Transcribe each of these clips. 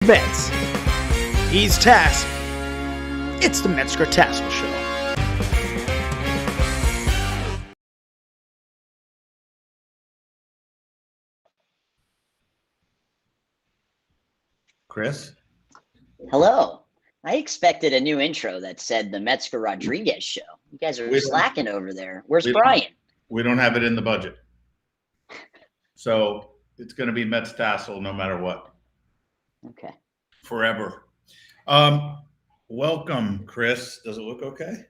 events. He's Tass. It's the Metzger Tassoul Show. Cris? Hello. I expected a new intro that said the Metzger Rodriguez Show. You guys are slacking over there. Where's Brian? We don't have it in the budget. So it's going to be Metz Tassoul no matter what. Okay. Forever. Welcome, Cris. Does it look okay?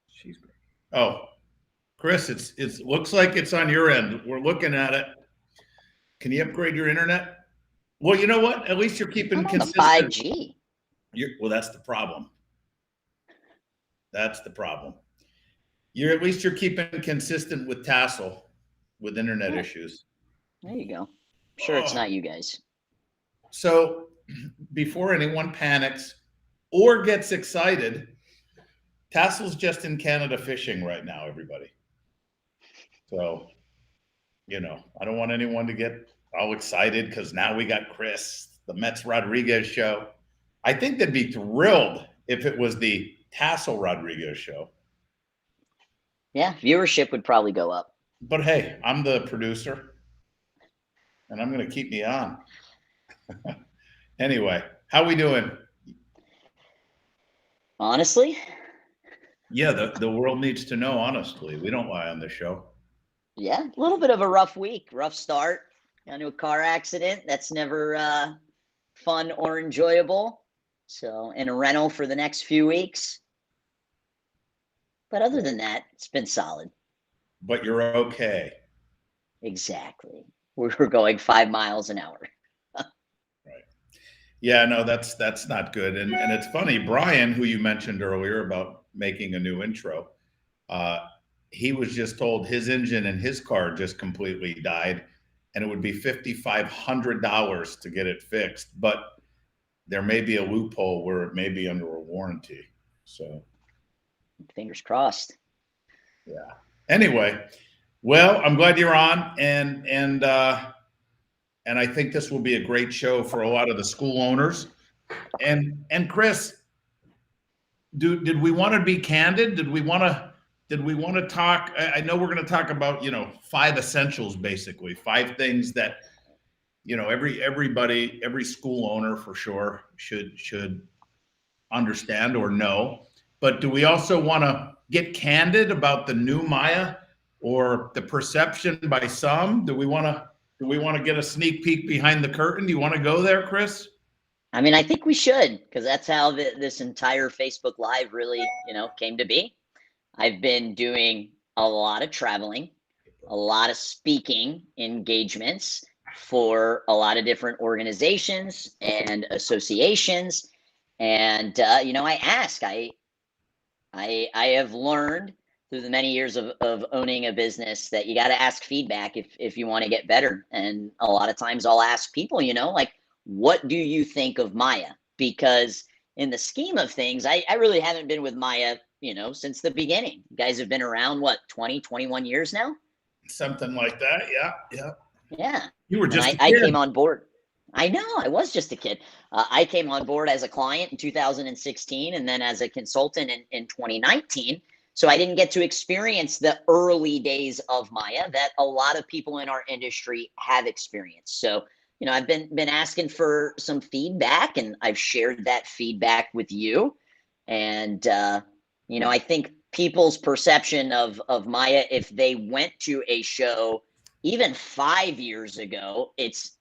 She's great. Oh, Cris, it looks like it's on your end. We're looking at it. Can you upgrade your internet? Well, you know what? At least you're keeping consistent. 5G. Well, that's the problem. That's the problem. At least you're keeping consistent with Tassoul with internet issues. There you go. I'm sure it's not you guys. So before anyone panics or gets excited, Tassoul's just in Canada fishing right now, everybody. So, I don't want anyone to get all excited because now we got Cris, the Metz Rodriguez Show. I think they'd be thrilled if it was the Tassoul Rodriguez Show. Yeah, viewership would probably go up. But hey, I'm the producer, and I'm going to keep me on. Anyway, how we doing? Honestly? Yeah, the world needs to know, honestly. We don't lie on this show. Yeah, a little bit of a rough week, rough start. Got into a car accident. That's never fun or enjoyable. So in a rental for the next few weeks. But other than that, it's been solid. But you're okay. Exactly. We're going 5 miles an hour. Right. Yeah, no, that's not good. And it's funny, Brian, who you mentioned earlier about making a new intro, he was just told his engine in his car just completely died, and it would be $5,500 to get it fixed. But there may be a loophole where it may be under a warranty. So fingers crossed. Yeah. Anyway, well, I'm glad you're on, and I think this will be a great show for a lot of the school owners. And Cris, did we want to be candid? Did we want to talk? I know we're going to talk about 5 essentials, basically 5 things that everybody, every school owner for sure should understand or know. But do we also want to get candid about the new Maya or the perception by some? Do we want to get a sneak peek behind the curtain? Do you want to go there, Cris? I mean, I think we should, because that's how this entire Facebook Live really, came to be. I've been doing a lot of traveling, a lot of speaking engagements for a lot of different organizations and associations. And, I have learned through the many years of owning a business that you got to ask feedback if you want to get better. And a lot of times I'll ask people, what do you think of Maya? Because in the scheme of things, I really haven't been with Maya, since the beginning. You guys have been around, 20, 21 years now? Something like that. Yeah. Yeah. You were just a kid. I came on board. I know, I was just a kid. I came on board as a client in 2016 and then as a consultant in 2019. So I didn't get to experience the early days of Maya that a lot of people in our industry have experienced. So, I've been asking for some feedback, and I've shared that feedback with you. And, I think people's perception of Maya, if they went to a show even 5 years ago, it's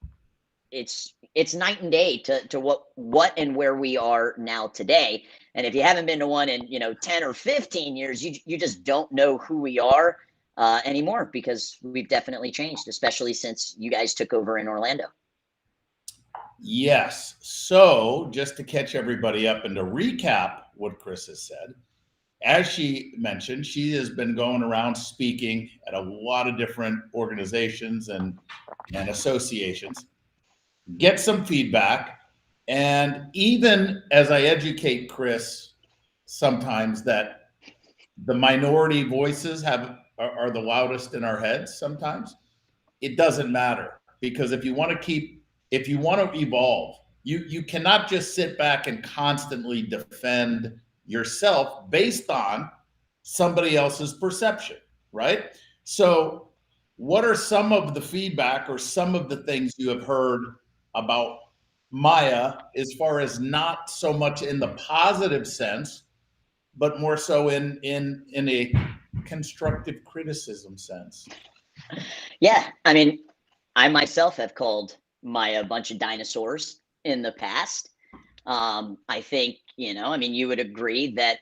night and day to what and where we are now today. And if you haven't been to one in 10 or 15 years, you just don't know who we are anymore, because we've definitely changed, especially since you guys took over in Orlando. Yes. So just to catch everybody up and to recap what Cris has said, as she mentioned, she has been going around speaking at a lot of different organizations and associations. Get some feedback. And even as I educate Cris sometimes that the minority voices are the loudest in our heads sometimes, it doesn't matter, because if you want to evolve, You cannot just sit back and constantly defend yourself based on somebody else's perception, right? So what are some of the feedback or some of the things you have heard about Maya as far as not so much in the positive sense, but more so in a constructive criticism sense? Yeah, I mean, I myself have called Maya a bunch of dinosaurs in the past. I think, I mean, you would agree that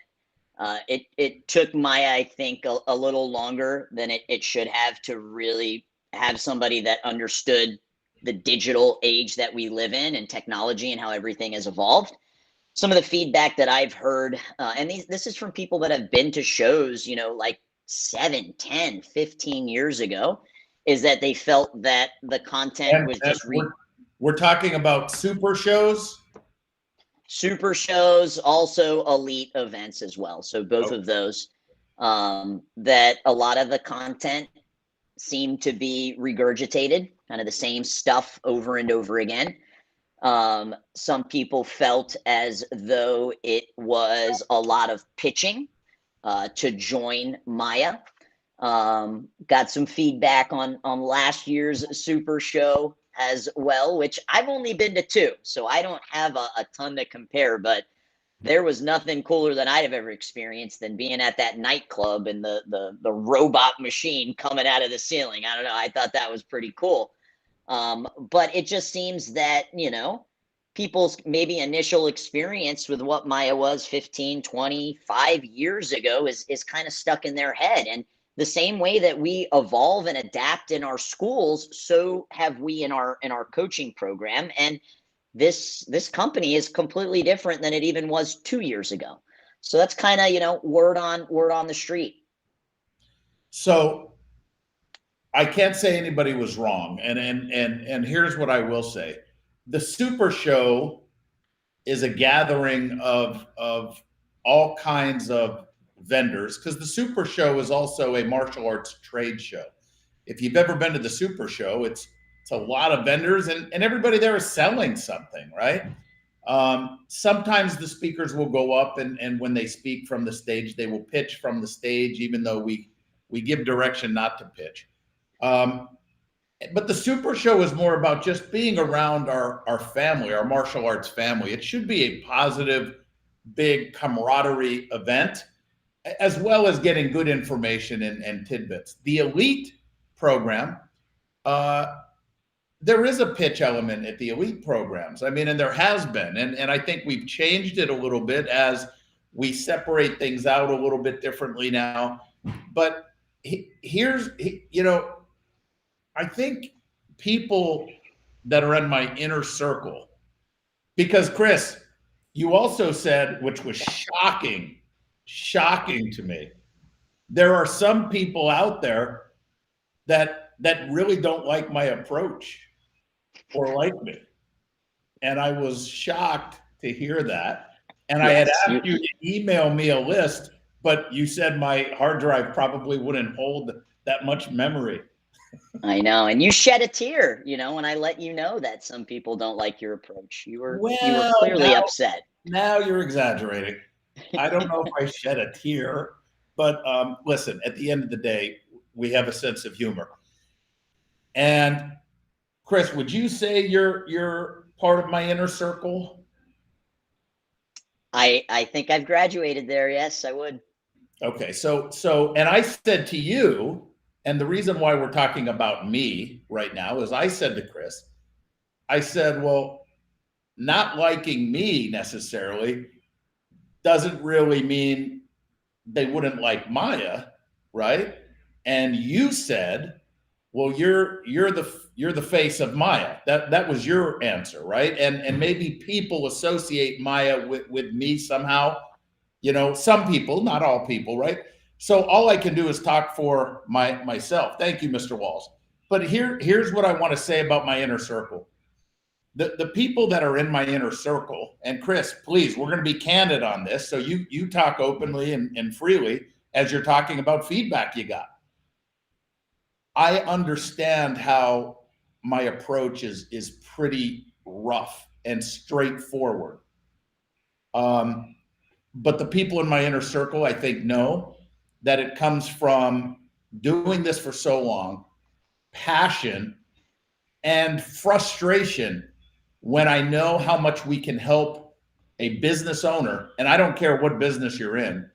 it took Maya, I think, a little longer than it should have to really have somebody that understood the digital age that we live in and technology and how everything has evolved. Some of the feedback that I've heard, and this is from people that have been to shows, like 7, 10, 15 years ago, is that they felt that the content was just we're talking about super shows. Super shows, also elite events as well. So both of those, that a lot of the content seemed to be regurgitated, kind of the same stuff over and over again. Some people felt as though it was a lot of pitching to join Maya. Got some feedback on last year's Super Show as well, which I've only been to 2, so I don't have a ton to compare, but there was nothing cooler than I'd have ever experienced than being at that nightclub and the robot machine coming out of the ceiling. I don't know. I thought that was pretty cool. But it just seems that, people's maybe initial experience with what Maya was 15, 25 years ago is kind of stuck in their head. And the same way that we evolve and adapt in our schools, so have we in our coaching program. And this company is completely different than it even was 2 years ago. So that's kind of, word on the street. So I can't say anybody was wrong. And here's what I will say. The Super Show is a gathering of all kinds of vendors, because the Super Show is also a martial arts trade show. If you've ever been to the Super Show, it's a lot of vendors and everybody there is selling something, right? Sometimes the speakers will go up and when they speak from the stage, they will pitch from the stage, even though we give direction not to pitch. But the Super Show is more about just being around our family, our martial arts family. It should be a positive, big camaraderie event, as well as getting good information and tidbits. The elite program, there is a pitch element at the elite programs. I mean, and there has been, and I think we've changed it a little bit as we separate things out a little bit differently now. But here's, I think people that are in my inner circle, because Cris, you also said, which was shocking to me, there are some people out there that really don't like my approach or like me. And I was shocked to hear that. And I had asked you to email me a list, but you said my hard drive probably wouldn't hold that much memory. I know. And you shed a tear, when I let you know that some people don't like your approach. You were clearly upset. Now you're exaggerating. I don't know if I shed a tear, but listen, at the end of the day, we have a sense of humor. And Cris, would you say you're part of my inner circle? I think I've graduated there. Yes, I would. Okay. So, and I said to you, and the reason why we're talking about me right now is I said to Cris, I said, well, not liking me necessarily doesn't really mean they wouldn't like Maya, right? And you said, well, you're the face of Maya. That was your answer, right? And maybe people associate Maya with me somehow. Some people, not all people, right? So all I can do is talk for myself. Thank you, Mr. Walls. But here's what I want to say about my inner circle. The people that are in my inner circle, and Cris, please, we're going to be candid on this. So you talk openly and freely as you're talking about feedback you got. I understand how my approach is pretty rough and straightforward. But the people in my inner circle, I think, know that it comes from doing this for so long, passion and frustration when I know how much we can help a business owner, and I don't care what business you're in,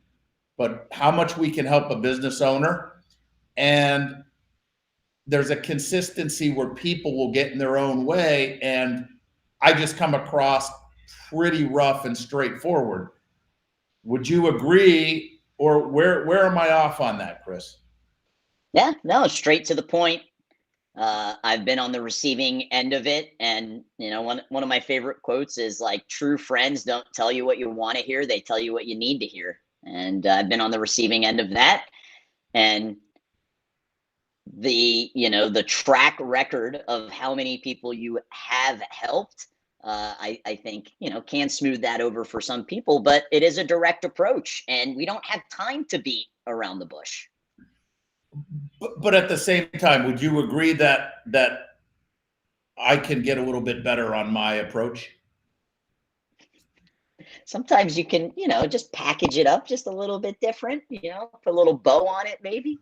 but how much we can help a business owner. And there's a consistency where people will get in their own way, and I just come across pretty rough and straightforward. Would you agree, or where am I off on that, Cris? Yeah, no, straight to the point. I've been on the receiving end of it, and one of my favorite quotes is like, "True friends don't tell you what you want to hear; they tell you what you need to hear." And I've been on the receiving end of that, and the track record of how many people you have helped, I think can smooth that over for some people, but it is a direct approach, and we don't have time to beat around the bush. But at the same time, would you agree that I can get a little bit better on my approach? Sometimes you can, just package it up just a little bit different, put a little bow on it, maybe.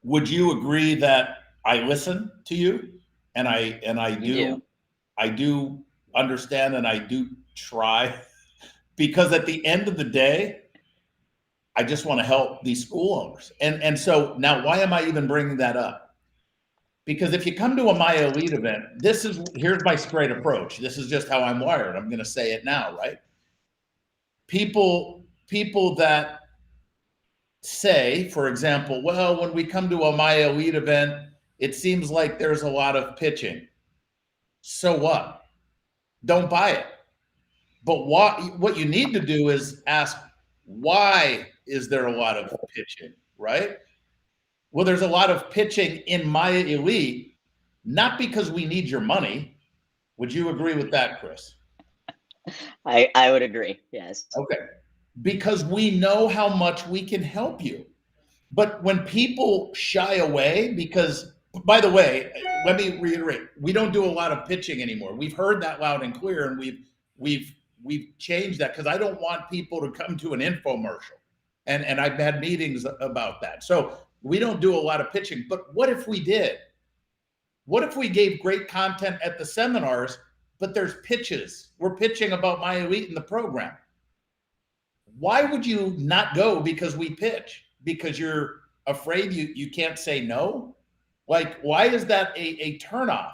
Would you agree that I listen to you, and I do understand, and I do try, because at the end of the day, I just want to help these school owners. And so now, why am I even bringing that up? Because if you come to a My Elite event, here's my straight approach. This is just how I'm wired. I'm going to say it now, right? People that say, for example, well, when we come to a My Elite event, it seems like there's a lot of pitching. So what? Don't buy it. But what you need to do is ask, why is there a lot of pitching, right? Well, there's a lot of pitching in My Elite, not because we need your money. Would you agree with that, Cris? I would agree, yes. Okay. Because we know how much we can help you. But when people shy away, because, by the way, let me reiterate, we don't do a lot of pitching anymore. We've heard that loud and clear, and we've changed that, because I don't want people to come to an infomercial. And I've had meetings about that. So we don't do a lot of pitching. But what if we did? What if we gave great content at the seminars, but there's pitches? We're pitching about My Elite in the program. Why would you not go because we pitch? Because you're afraid you can't say no? Like, why is that a turnoff?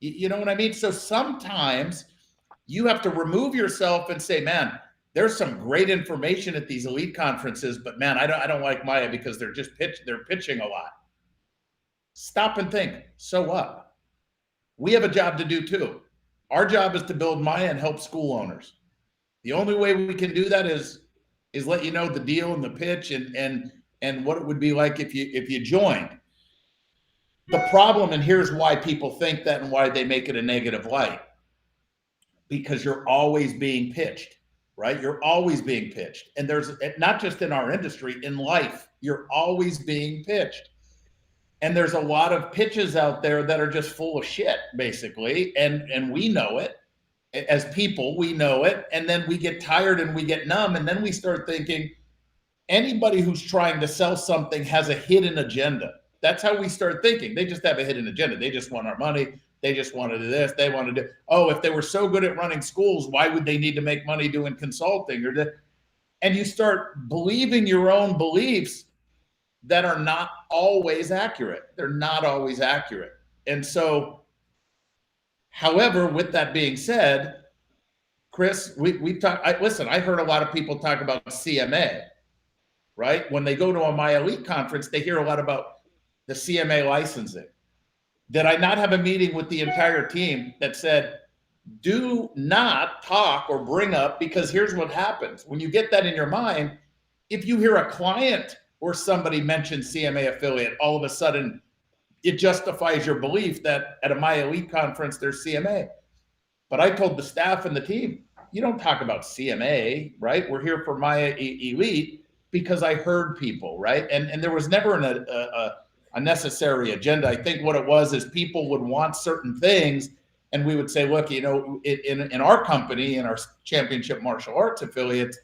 You know what I mean? So sometimes you have to remove yourself and say, man, there's some great information at these elite conferences, but man, I don't like Maya because they're pitching a lot. Stop and think, so what? We have a job to do too. Our job is to build Maya and help school owners. The only way we can do that is let you know the deal and the pitch and what it would be like if you joined. The problem, and here's why people think that and why they make it a negative light, because you're always being pitched, right? You're always being pitched. And there's, not just in our industry, in life, you're always being pitched. And there's a lot of pitches out there that are just full of shit, basically. And we know it. As people, we know it. And then we get tired and we get numb. And then we start thinking, anybody who's trying to sell something has a hidden agenda. That's how we start thinking. They just have a hidden agenda. They just want our money. They just want to do this. They want to do, oh, if they were so good at running schools, why would they need to make money doing consulting? And you start believing your own beliefs that are not always accurate. They're not always accurate. And so, however, with that being said, Cris, we've talked, listen, I heard a lot of people talk about CMA, right? When they go to a My Elite conference, they hear a lot about the CMA licensing. Did I not have a meeting with the entire team that said, do not talk or bring up, because here's what happens. When you get that in your mind, if you hear a client or somebody mention CMA affiliate, all of a sudden it justifies your belief that at a My Elite conference, there's CMA. But I told the staff and the team, you don't talk about CMA, right? We're here for My Elite, because I heard people, right? And there was never a necessary agenda. I think what it was is people would want certain things, And we would say, look, you know, in our company, in our championship martial arts affiliates,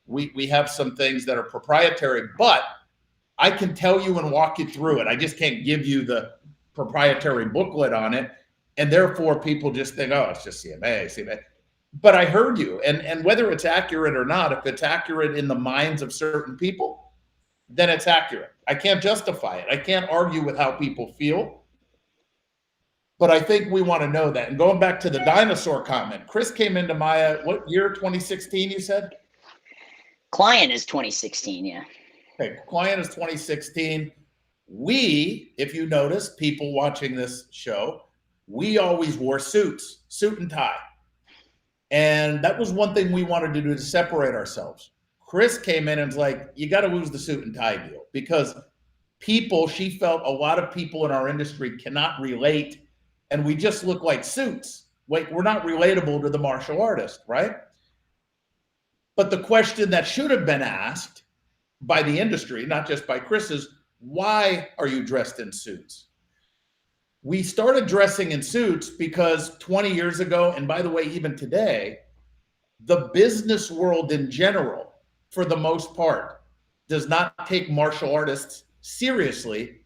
we have some things that are proprietary, but I can tell you and walk you through it. I just can't give you the proprietary booklet on it. And therefore people just think, oh, it's just CMA. But I heard you. And whether it's accurate or not, if it's accurate in the minds of certain people, then it's accurate. I can't justify it. I can't argue with how people feel. But I think we want to know that. And going back to the dinosaur comment, Cris came into Maya, what year, 2016, you said? Client is 2016, yeah. Okay, client is 2016. We, if you notice, people watching this show, we always wore suits, suit and tie. And that was one thing we wanted to do to separate ourselves. Cris came in and was like, you got to lose the suit and tie deal, because people, she felt a lot of people in our industry cannot relate, and we just look like suits. Like, we're not relatable to the martial artist, right? But the question that should have been asked by the industry, not just by Cris, is why are you dressed in suits? We started dressing in suits because 20 years ago, and by the way, even today, the business world in general, for the most part, does not take martial artists seriously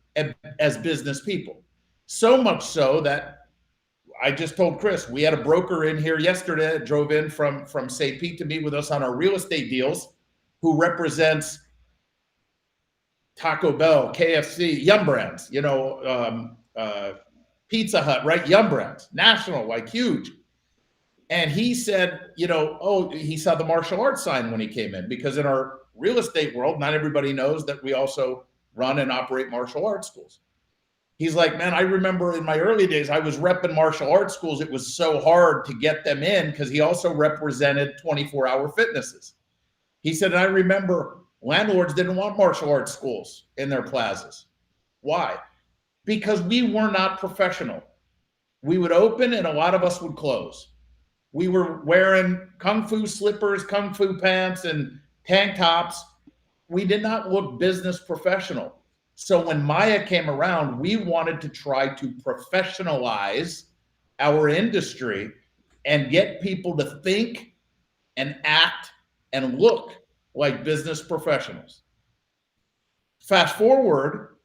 as business people. So much so that I just told Cris, we had a broker in here yesterday that drove in from St. Pete to meet with us on our real estate deals, who represents Taco Bell, KFC, Yum Brands, you know, Pizza Hut, right? Yum Brands, national, like huge. And he said, you know, oh, he saw the martial arts sign when he came in, because in our real estate world, not everybody knows that we also run and operate martial arts schools. He's like, man, I remember in my early days, I was repping martial arts schools. It was so hard to get them in, because he also represented 24-hour fitnesses. He said, and I remember landlords didn't want martial arts schools in their plazas. Why? Because we were not professional. We would open and a lot of us would close. We were wearing kung fu slippers, kung fu pants, and tank tops. We did not look business professional. So when Maya came around, we wanted to try to professionalize our industry and get people to think and act and look like business professionals. Fast forward,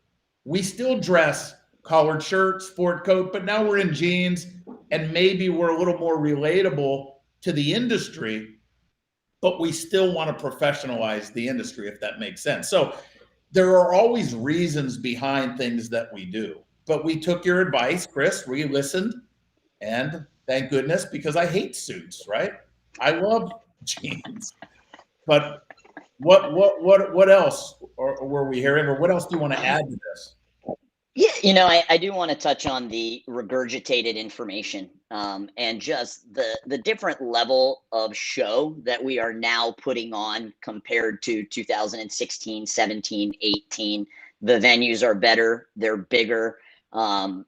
we still dress collared shirt, sport coat, but now we're in jeans, and maybe we're a little more relatable to the industry, but we still want to professionalize the industry, if that makes sense. So there are always reasons behind things that we do, but we took your advice, Cris, we listened, and thank goodness, because I hate suits, right? I love jeans. But what else were we hearing, or what else do you want to add to this? Yeah, you know, I do want to touch on the regurgitated information, and just the different level of show that we are now putting on compared to 2016, 17, 18. The venues are better, they're bigger,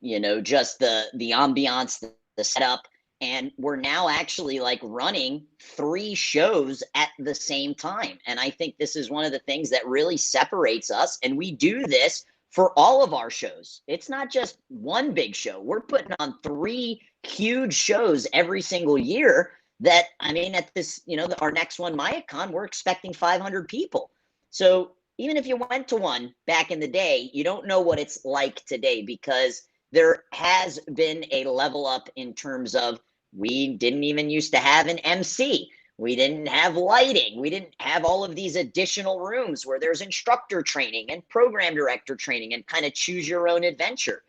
you know, just the ambiance, the setup. And we're now actually like running 3 shows at the same time. And I think this is one of the things that really separates us. And we do this for all of our shows. It's not just one big show. We're putting on 3 huge shows every single year that, I mean, at this, you know, our next one, MayaCon, we're expecting 500 people. So even if you went to one back in the day, you don't know what it's like today, because there has been a level up in terms of, we didn't even used to have an MC. We didn't have lighting. We didn't have all of these additional rooms where there's instructor training and program director training and kind of choose your own adventure.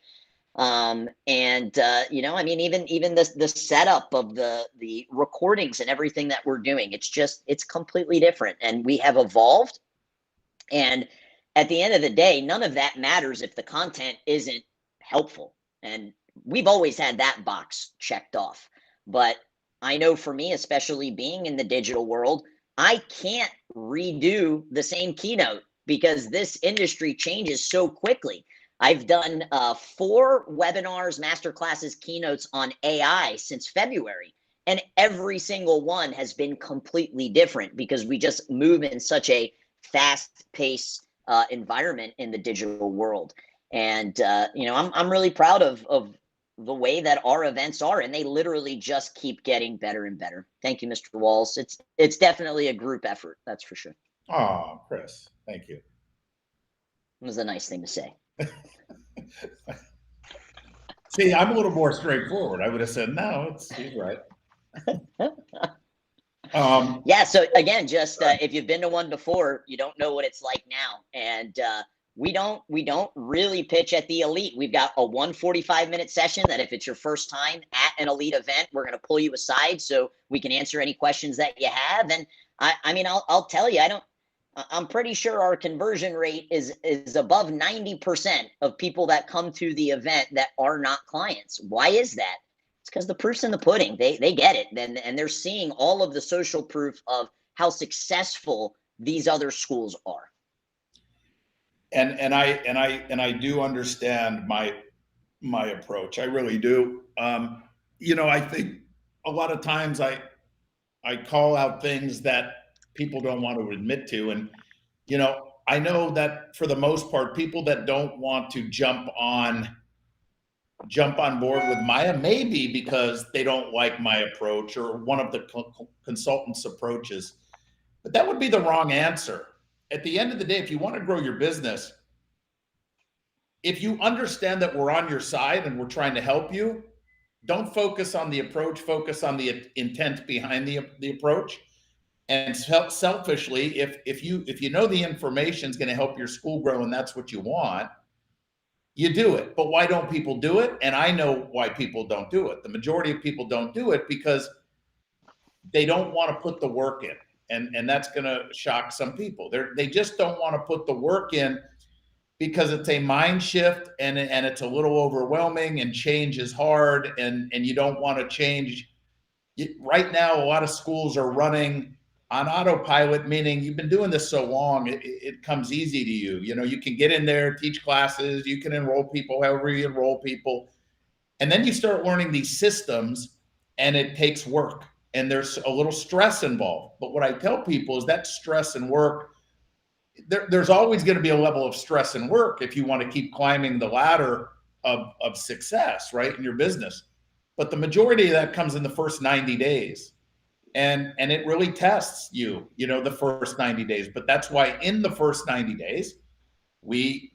You know, I mean, even the setup of the recordings and everything that we're doing, it's completely different. And we have evolved. And at the end of the day, none of that matters if the content isn't helpful. And we've always had that box checked off. But I know for me, especially being in the digital world, I can't redo the same keynote because this industry changes so quickly. I've done 4 webinars, masterclasses, keynotes on AI since February, and every single one has been completely different because we just move in such a fast-paced environment in the digital world. And you know, I'm really proud of the way that our events are, and they literally just keep getting better and better. Thank you, Mr. Walls. It's definitely a group effort, that's for sure. Oh, Chris, thank you. It was a nice thing to say. See, I'm a little more straightforward. I would have said, no, he's right. Yeah. So again, just if you've been to one before, you don't know what it's like now. And we don't really pitch at the elite. We've got a 145-minute session that if it's your first time at an elite event, we're going to pull you aside so we can answer any questions that you have. And I mean, I'll tell you, I'm pretty sure our conversion rate is above 90% of people that come to the event that are not clients. Why is that? It's because the proof's in the pudding. They get it. And they're seeing all of the social proof of how successful these other schools are. And I do understand my approach. I really do. I think a lot of times I call out things that people don't want to admit to. And, I know that for the most part, people that don't want to jump on board with Maya, maybe because they don't like my approach or one of the consultants' approaches, but that would be the wrong answer. At the end of the day, if you want to grow your business, if you understand that we're on your side and we're trying to help you, don't focus on the approach, focus on the intent behind the approach. And selfishly, if you know the information is going to help your school grow and that's what you want, you do it. But why don't people do it? And I know why people don't do it. The majority of people don't do it because they don't want to put the work in. And that's going to shock some people. They just don't want to put the work in because it's a mind shift and it's a little overwhelming and change is hard and you don't want to change. Right now, a lot of schools are running on autopilot, meaning you've been doing this so long, it comes easy to you. You can get in there, teach classes, you can enroll people however you enroll people. And then you start learning these systems and it takes work and there's a little stress involved. But what I tell people is that stress and work, there's always going to be a level of stress and work if you want to keep climbing the ladder of success, right, in your business. But the majority of that comes in the first 90 days. And it really tests you, the first 90 days. But that's why in the first 90 days, we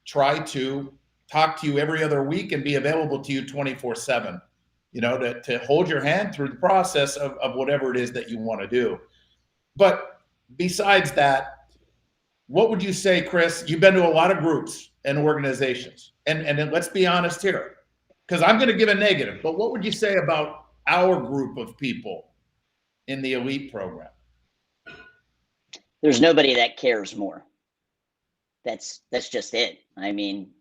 try to talk to you every other week and be available to you 24/7, to hold your hand through the process of whatever it is that you want to do. But besides that, what would you say, Chris? You've been to a lot of groups and organizations. And let's be honest here, because I'm going to give a negative. But what would you say about our group of people in the elite program? There's nobody that cares more. That's just it. I mean,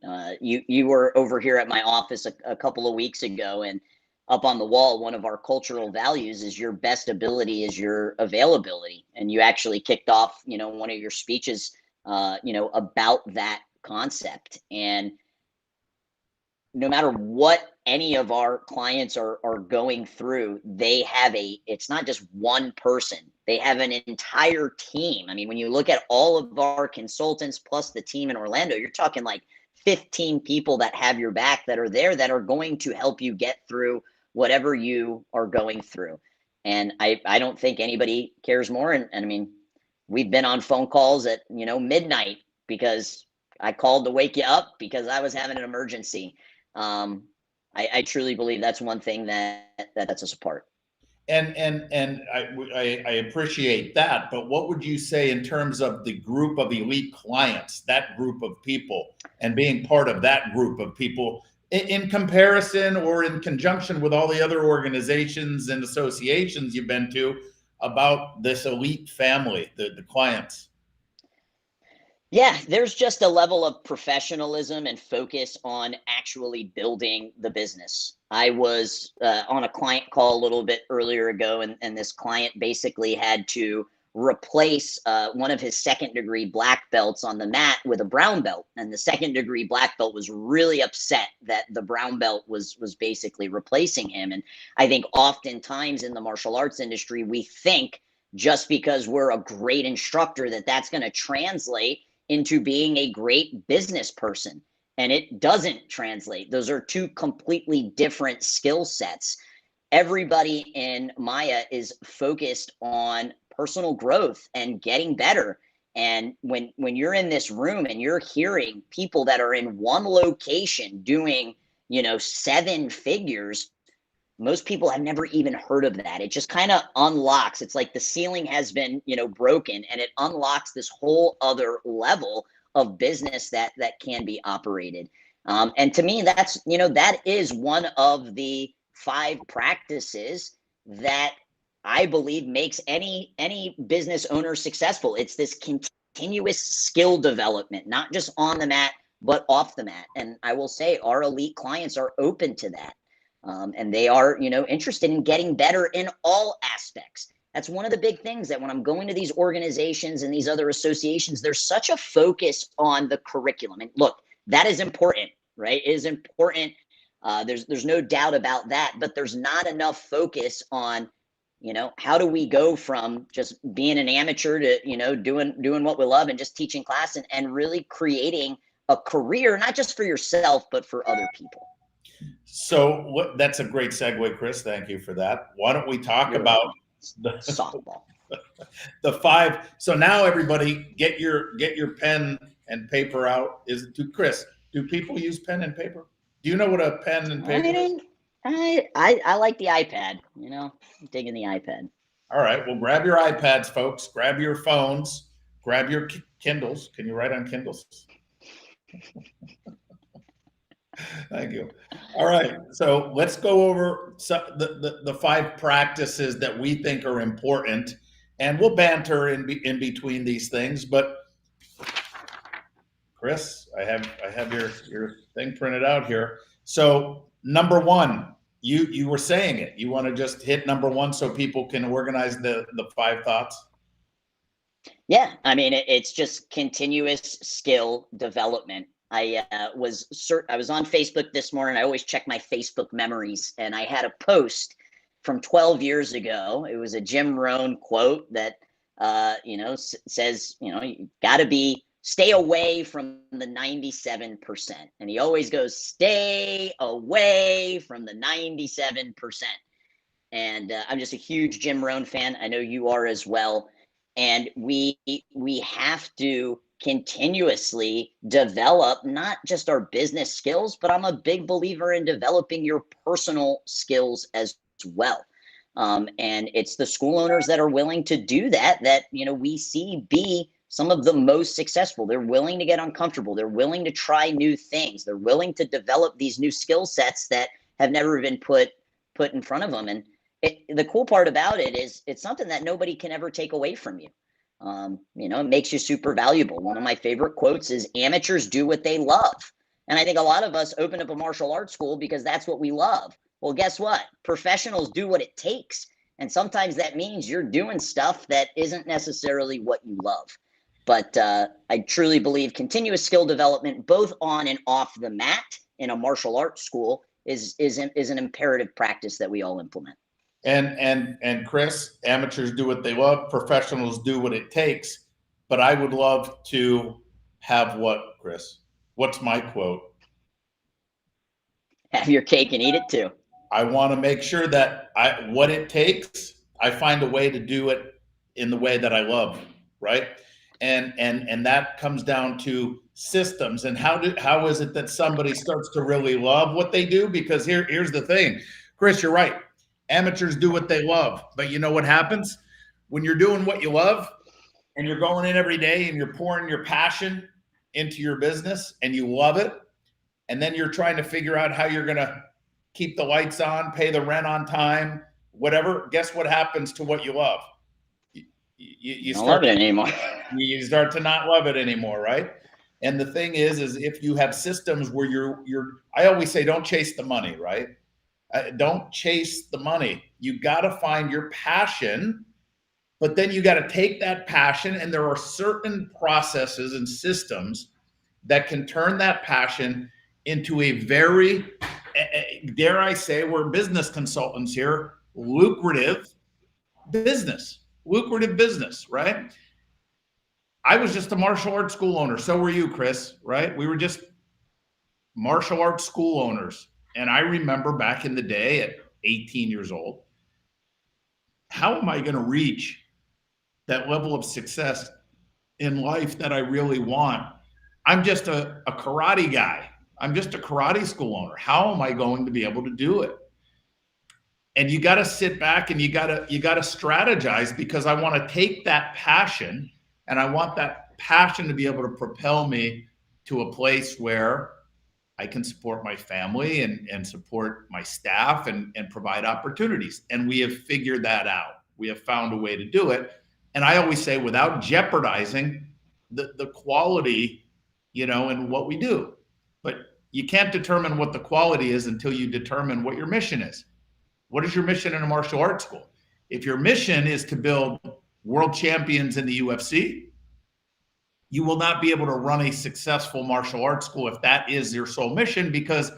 you were over here at my office a couple of weeks ago, and up on the wall, one of our cultural values is your best ability is your availability. And you actually kicked off, one of your speeches, about that concept. And no matter what any of our clients are going through, they have it's not just one person, they have an entire team. I mean, when you look at all of our consultants plus the team in Orlando, you're talking like 15 people that have your back that are there that are going to help you get through whatever you are going through. And I don't think anybody cares more. And I mean, we've been on phone calls at, midnight because I called to wake you up because I was having an emergency. I truly believe that's one thing that sets us apart. And I appreciate that, but what would you say in terms of the group of elite clients, that group of people, and being part of that group of people in comparison or in conjunction with all the other organizations and associations you've been to about this elite family, the clients? Yeah, there's just a level of professionalism and focus on actually building the business. I was on a client call a little bit earlier ago, and this client basically had to replace one of his second-degree black belts on the mat with a brown belt. And the second-degree black belt was really upset that the brown belt was basically replacing him. And I think oftentimes in the martial arts industry, we think just because we're a great instructor that's going to translate into being a great business person. and it doesn't translate. Those are two completely different skill sets. Everybody in Maya is focused on personal growth and getting better. And when you're in this room and you're hearing people that are in one location doing, 7 figures, most people have never even heard of that. It just kind of unlocks. It's like the ceiling has been, broken, and it unlocks this whole other level of business that can be operated. And to me, that's, that is one of the 5 practices that I believe makes any business owner successful. It's this continuous skill development, not just on the mat, but off the mat. And I will say our elite clients are open to that. And they are, interested in getting better in all aspects. That's one of the big things, that when I'm going to these organizations and these other associations, there's such a focus on the curriculum. And look, that is important, right? It is important. There's no doubt about that, but there's not enough focus on, how do we go from just being an amateur to, doing what we love and just teaching class, and really creating a career, not just for yourself, but for other people. So that's a great segue, Cris. Thank you for that. Why don't we talk about the softball? The 5. So now everybody get your pen and paper out. Cris, do people use pen and paper? Do you know what a pen and paper is? I like the iPad, I'm digging the iPad. All right. Well, grab your iPads, folks. Grab your phones. Grab your Kindles. Can you write on Kindles? Thank you. All right. So let's go over the 5 practices that we think are important, and we'll banter in between these things. But Cris, I have your thing printed out here. So number 1, you were saying it. You want to just hit number 1 so people can organize the 5 thoughts? Yeah. I mean, it's just continuous skill development. I was on Facebook this morning. I always check my Facebook memories, and I had a post from 12 years ago. It was a Jim Rohn quote that, says, you got to stay away from the 97%. And he always goes, stay away from the 97%. And I'm just a huge Jim Rohn fan. I know you are as well. And we have to continuously develop not just our business skills, but I'm a big believer in developing your personal skills as well. And it's the school owners that are willing to do that we see be some of the most successful. They're willing to get uncomfortable. They're willing to try new things. They're willing to develop these new skill sets that have never been put in front of them. And the cool part about it is it's something that nobody can ever take away from you. It makes you super valuable. One of my favorite quotes is, amateurs do what they love. And I think a lot of us open up a martial arts school because that's what we love. Well, guess what? Professionals do what it takes. And sometimes that means you're doing stuff that isn't necessarily what you love. But I truly believe continuous skill development, both on and off the mat in a martial arts school, is an imperative practice that we all implement. And Cris, amateurs do what they love, professionals do what it takes. But I would love to have what, Cris? What's my quote? Have your cake and eat it too. I want to make sure that what it takes, I find a way to do it in the way that I love, right? And that comes down to systems. And how is it that somebody starts to really love what they do? Because here's the thing, Cris, you're right. Amateurs do what they love, but you know what happens when you're doing what you love and you're going in every day and you're pouring your passion into your business and you love it, and then you're trying to figure out how you're going to keep the lights on, pay the rent on time, whatever. Guess what happens to what you love? You don't love it anymore. You start to not love it anymore, right? And the thing is if you have systems where you're I always say, don't chase the money, right? Don't chase the money. You got to find your passion, but then you got to take that passion, and there are certain processes and systems that can turn that passion into a very, dare I say, we're business consultants here, lucrative business, right? I was just a martial arts school owner. So were you, Cris, right? We were just martial arts school owners. And I remember back in the day at 18 years old, how am I going to reach that level of success in life that I really want? I'm just a karate guy. I'm just a karate school owner. How am I going to be able to do it? And you got to sit back and you got to strategize, because I want to take that passion, and I want that passion to be able to propel me to a place where I can support my family and support my staff and provide opportunities. And we have figured that out. We have found a way to do it. And I always say, without jeopardizing the quality, in what we do. But you can't determine what the quality is until you determine what your mission is. What is your mission in a martial arts school? If your mission is to build world champions in the UFC, you will not be able to run a successful martial arts school if that is your sole mission, because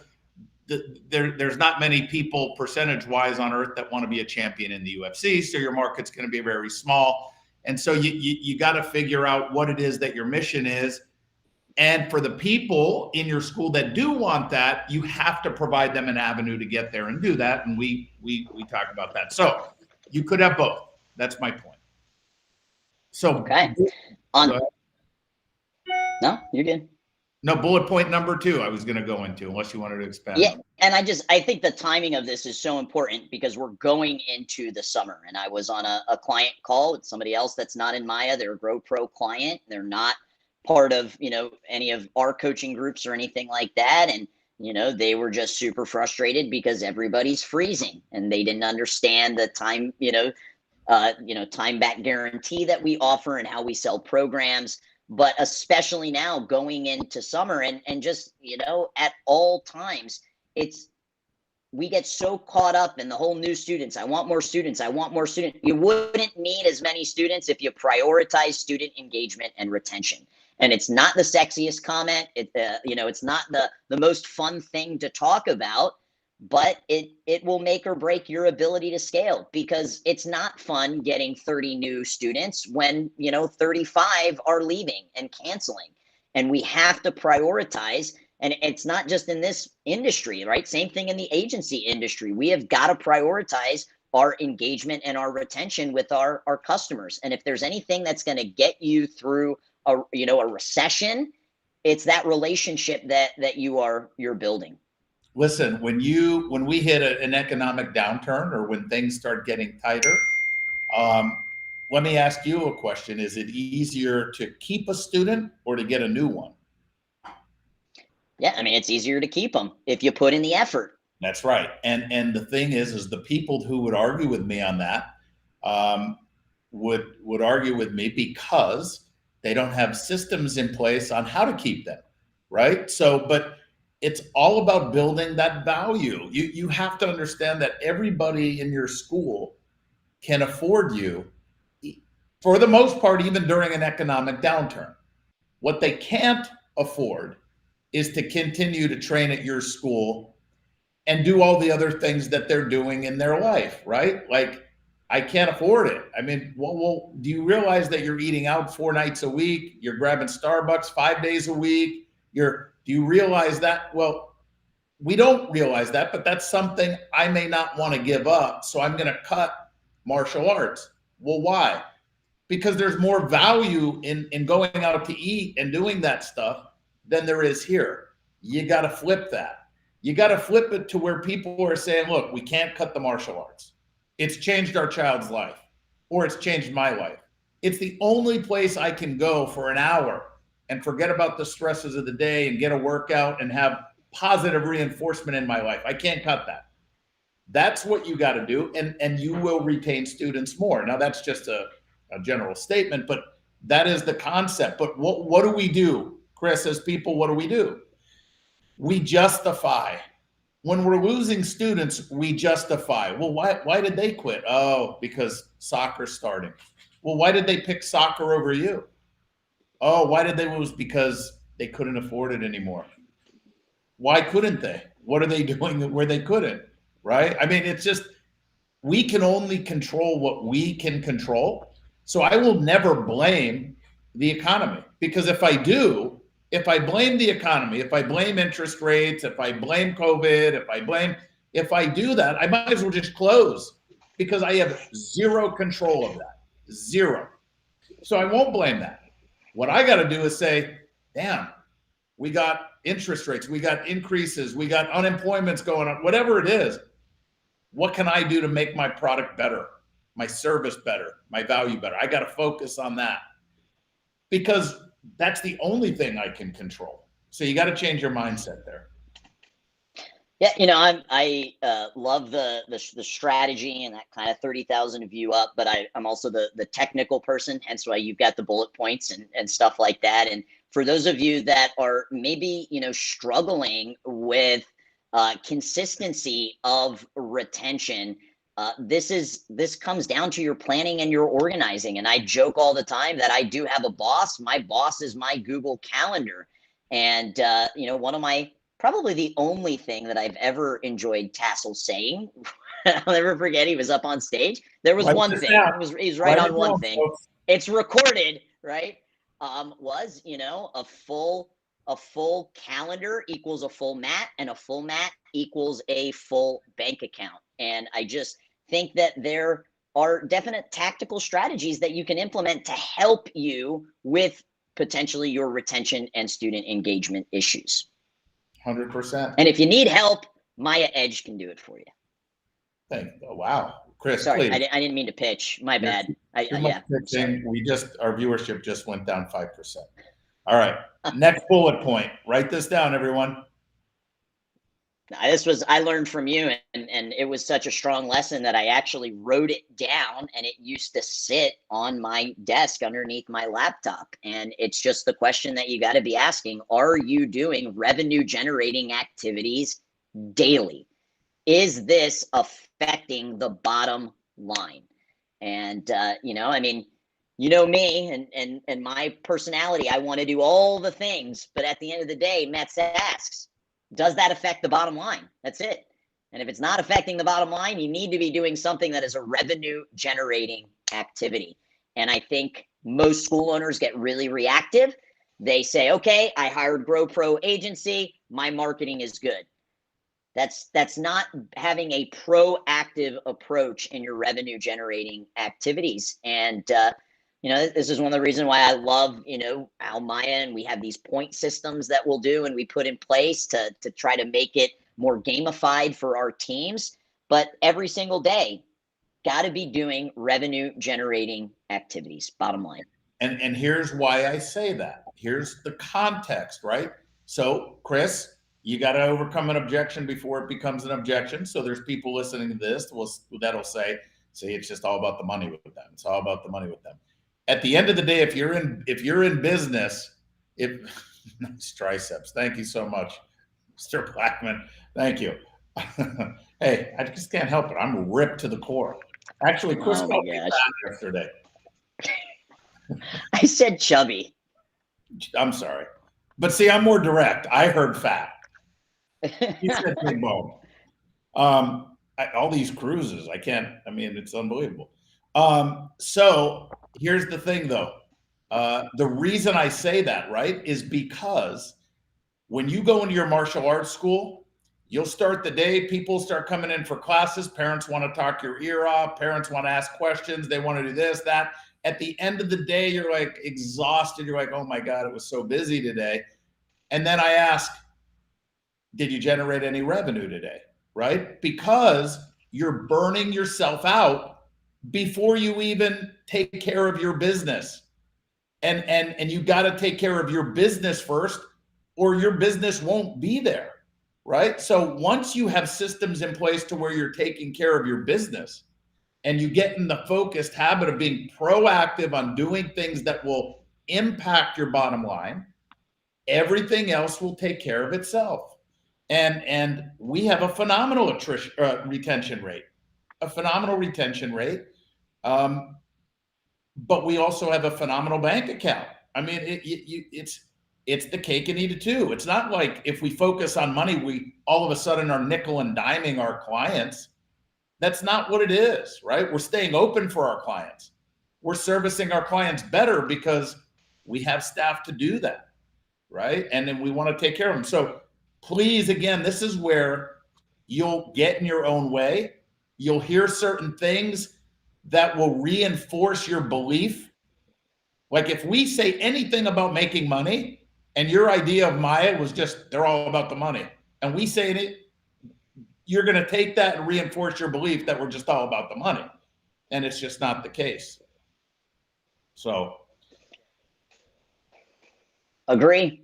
there's not many people percentage-wise on earth that want to be a champion in the UFC. So your market's going to be very small. And so you got to figure out what it is that your mission is. And for the people in your school that do want that, you have to provide them an avenue to get there and do that. And we talk about that. So you could have both. That's my point. So okay. No, you're good. No, bullet point number 2 I was going to go into, unless you wanted to expand. Yeah, and I think the timing of this is so important, because we're going into the summer, and I was on a client call with somebody else that's not in Maya. They're a Grow Pro client. They're not part of, any of our coaching groups or anything like that. And, they were just super frustrated because everybody's freezing, and they didn't understand the time, time back guarantee that we offer and how we sell programs. But especially now going into summer and just, at all times, we get so caught up in the whole new students. I want more students. I want more students. You wouldn't need as many students if you prioritize student engagement and retention. And it's not the sexiest comment. It's not the most fun thing to talk about, but it will make or break your ability to scale, because it's not fun getting 30 new students when 35 are leaving and canceling. And we have to prioritize. And it's not just in this industry, right? Same thing in the agency industry. We have got to prioritize our engagement and our retention with our customers. And if there's anything that's going to get you through a recession, it's that relationship that you're building. Listen, when we hit an economic downturn, or when things start getting tighter, let me ask you a question. Is it easier to keep a student or to get a new one? Yeah, I mean, it's easier to keep them if you put in the effort. That's right. And the thing is the people who would argue with me on that would argue with me because they don't have systems in place on how to keep them, right? So, but it's all about building that value. You have to understand that everybody in your school can afford you, for the most part, even during an economic downturn. What they can't afford is to continue to train at your school and do all the other things that they're doing in their life, right? Like, I can't afford it. I mean, well, do you realize that you're eating out 4 nights a week? You're grabbing Starbucks 5 days a week. Do you realize that? Well, we don't realize that, but that's something I may not want to give up. So I'm going to cut martial arts. Well, why? Because there's more value in going out to eat and doing that stuff than there is here. You got to flip that. You got to flip it to where people are saying, look, we can't cut the martial arts. It's changed our child's life, or it's changed my life. It's the only place I can go for an hour and forget about the stresses of the day and get a workout and have positive reinforcement in my life. I can't cut that. That's what you got to do. And you will retain students more. Now, that's just a general statement, but that is the concept. But what do we do, Chris, as people? What do? We justify. When we're losing students, we justify. Well, why did they quit? Oh, because soccer's starting. Well, why did they pick soccer over you? Oh, why did they lose? Because they couldn't afford it anymore. Why couldn't they? What are they doing where they couldn't, right? I mean, it's just, we can only control what we can control. So I will never blame the economy, because if I do, if I blame the economy, if I blame interest rates, if I blame COVID, if I do that, I might as well just close because I have zero control of that. Zero. So I won't blame that. What I got to do is say, damn, we got interest rates, we got increases, we got unemployment's going on, whatever it is. What can I do to make my product better, my service better, my value better? I got to focus on that because that's the only thing I can control. So you got to change your mindset there. Yeah, I love the strategy and that kind of 30,000 view up, but I'm also the technical person, hence why you've got the bullet points and stuff like that. And for those of you that are maybe struggling with consistency of retention, this comes down to your planning and your organizing. And I joke all the time that I do have a boss. My boss is my Google Calendar, and one of my probably the only thing that I've ever enjoyed Tassoul saying, I'll never forget, he was up on stage. There was one thing. He's right on one thing. It's recorded, right? Was, a full calendar equals a full mat, and a full mat equals a full bank account. And I just think that there are definite tactical strategies that you can implement to help you with potentially your retention and student engagement issues. 100%. And if you need help, Maya Edge can do it for you. Thank you. Oh, wow. Chris, sorry, I didn't mean to pitch. My bad. Our viewership just went down 5%. All right. Next bullet point. Write this down, everyone. I learned from you, and it was such a strong lesson that I actually wrote it down, and it used to sit on my desk underneath my laptop. And it's just the question that you got to be asking: are you doing revenue generating activities daily? Is this affecting the bottom line? And me and my personality, I want to do all the things, but at the end of the day, Metz asks, does that affect the bottom line? That's it. And if it's not affecting the bottom line, you need to be doing something that is a revenue generating activity. And I think most school owners get really reactive. They say, okay, I hired GrowPro agency. My marketing is good. That's not having a proactive approach in your revenue generating activities. And, this is one of the reasons why I love, how Maya, and we have these point systems that we'll do and we put in place to try to make it more gamified for our teams. But every single day, got to be doing revenue generating activities, bottom line. And here's why I say that. Here's the context, right? So, Chris, you got to overcome an objection before it becomes an objection. So there's people listening to this that'll say, it's just all about the money with them. It's all about the money with them. At the end of the day, if you're in business, nice triceps. Thank you so much, Mr. Blackman. Thank you. Hey, I just can't help it. I'm ripped to the core. Actually, Chris called me fat yesterday. I said chubby. I'm sorry. But see, I'm more direct. I heard fat. He said big bone. All these cruises, it's unbelievable. So here's the thing, though. The reason I say that, right, is because when you go into your martial arts school, you'll start the day, people start coming in for classes, parents want to talk your ear off, parents want to ask questions, they want to do this, that. At the end of the day, you're like exhausted. You're like, oh my God, it was so busy today. And then I ask, did you generate any revenue today, right? Because you're burning yourself out before you even take care of your business. And you got to take care of your business first, or your business won't be there, right? So once you have systems in place to where you're taking care of your business and you get in the focused habit of being proactive on doing things that will impact your bottom line, everything else will take care of itself. And we have a phenomenal retention rate, but we also have a phenomenal bank account. I mean, it's the cake and eat it too. It's not like if we focus on money, we all of a sudden are nickel and diming our clients. That's not what it is, right? We're staying open for our clients. We're servicing our clients better because we have staff to do that. right? And then we want to take care of them. So please, again, this is where you'll get in your own way. You'll hear certain things that will reinforce your belief. Like if we say anything about making money and your idea of Maya was just, they're all about the money, and we say it, you're going to take that and reinforce your belief that we're just all about the money. And it's just not the case. So. Agree.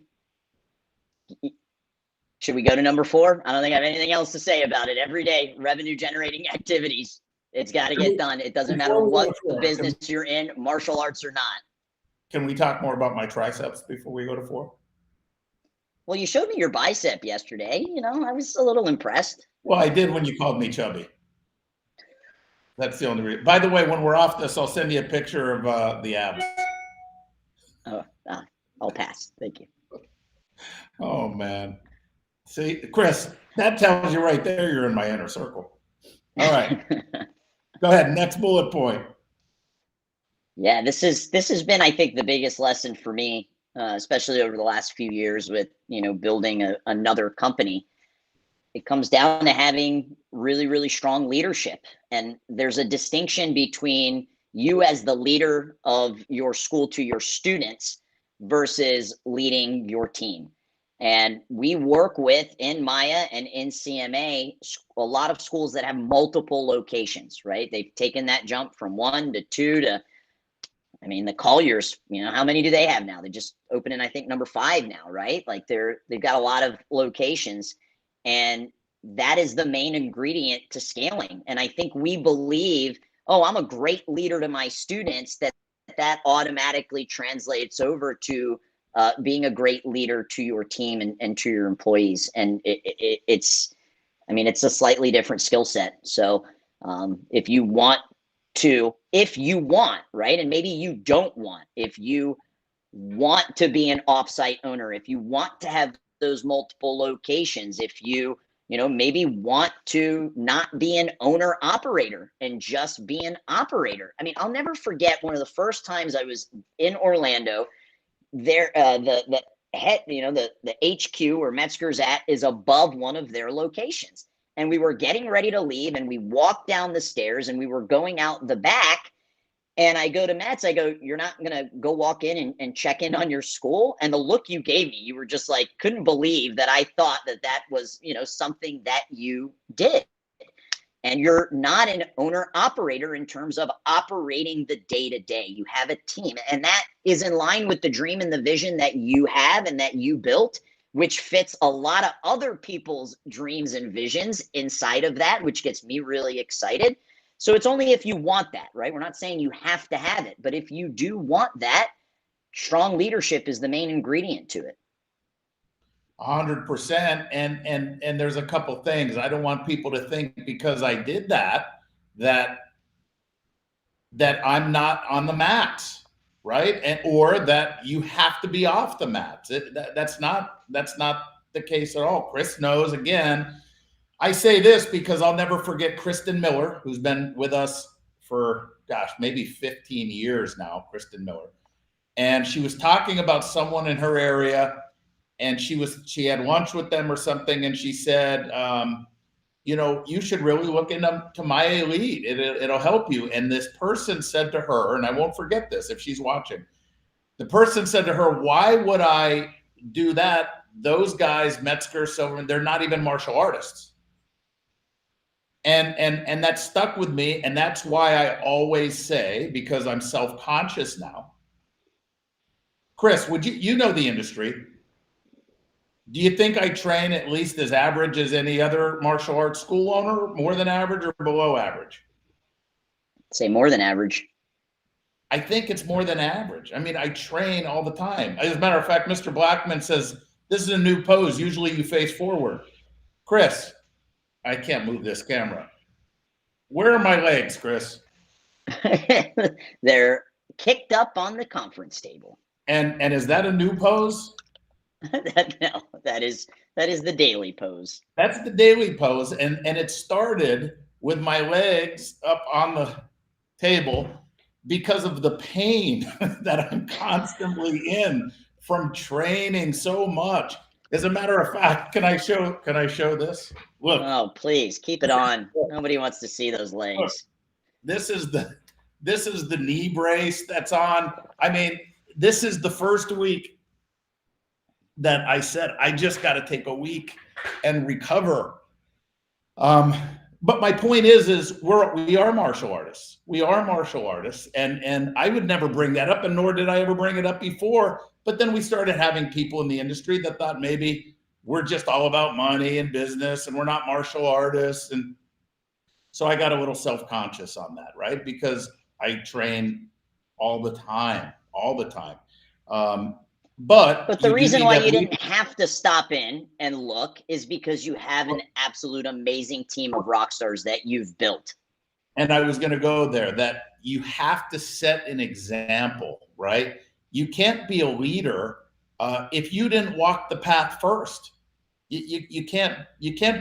Should we go to number 4? I don't think I have anything else to say about it. Every day, revenue generating activities. It's got to get done. It doesn't matter what business you're in, martial arts or not. Can we talk more about my triceps before we go to 4? Well, you showed me your bicep yesterday. You know, I was a little impressed. Well, I did when you called me chubby. That's the only reason. By the way, when we're off this, I'll send you a picture of the abs. Oh, I'll pass. Thank you. Oh, man. See, Chris, that tells you right there you're in my inner circle. All right. Go ahead. Next bullet point. Yeah, this has been, I think, the biggest lesson for me, especially over the last few years with, building another company. It comes down to having really, really strong leadership. And there's a distinction between you as the leader of your school to your students versus leading your team. And we work with, in Maya and in CMA, a lot of schools that have multiple locations, right? They've taken that jump from 1 to 2 to, the Colliers, how many do they have now? They just opened in, I think, number 5 now, right? Like they've got a lot of locations, and that is the main ingredient to scaling. And I think we believe, I'm a great leader to my students, that automatically translates over to being a great leader to your team and to your employees. And it's a slightly different skill set. So if you want, right? And maybe you don't want, if you want to be an offsite owner, if you want to have those multiple locations, if you, maybe want to not be an owner operator and just be an operator. I'll never forget one of the first times I was in Orlando. There, the head, the HQ where Metzger's at is above one of their locations. And we were getting ready to leave, and we walked down the stairs, and we were going out the back. And I go to Metz, I go, "You're not going to go walk in and check in on your school?" And the look you gave me, you were just like, couldn't believe that I thought that was, something that you did. And you're not an owner operator in terms of operating the day to day. You have a team, and that is in line with the dream and the vision that you have and that you built, which fits a lot of other people's dreams and visions inside of that, which gets me really excited. So it's only if you want that, right? We're not saying you have to have it, but if you do want that, strong leadership is the main ingredient to it. 100%. And there's a couple things. I don't want people to think because I did that I'm not on the mats, right? Or that you have to be off the mats. That's not the case at all. Chris knows, again, I say this because I'll never forget Kristen Miller, who's been with us for, maybe 15 years now, Kristen Miller. And she was talking about someone in her area, and she had lunch with them or something, and she said, you should really look into Maya Elite. It'll help you. And this person said to her, and I won't forget this if she's watching, the person said to her, "Why would I do that? Those guys, Metzger, Silverman, they're not even martial artists." And that stuck with me. And that's why I always say, because I'm self-conscious now. Chris, you know the industry. Do you think I train at least as average as any other martial arts school owner, more than average or below average? Say more than average. I think it's more than average. I train all the time. As a matter of fact, Mr. Blackman says, this is a new pose. Usually you face forward. Chris, I can't move this camera. Where are my legs, Chris? They're kicked up on the conference table. And is that a new pose? No, that is the daily pose. That's the daily pose. And it started with my legs up on the table because of the pain that I'm constantly in from training so much. As a matter of fact, can I show this? Look. Oh, please keep it on. Nobody wants to see those legs. This is the knee brace that's on. I mean, this is the first week that I said, I just got to take a week and recover. But my point is we are martial artists. We are martial artists. And I would never bring that up, and nor did I ever bring it up before. But then we started having people in the industry that thought maybe we're just all about money and business and we're not martial artists. And so I got a little self-conscious on that, right? Because I train all the time. But the reason why you didn't have to stop in and look is because you have an absolute amazing team of rock stars that you've built. And I was going to go there, that you have to set an example, right? You can't be a leader if you didn't walk the path first. You can't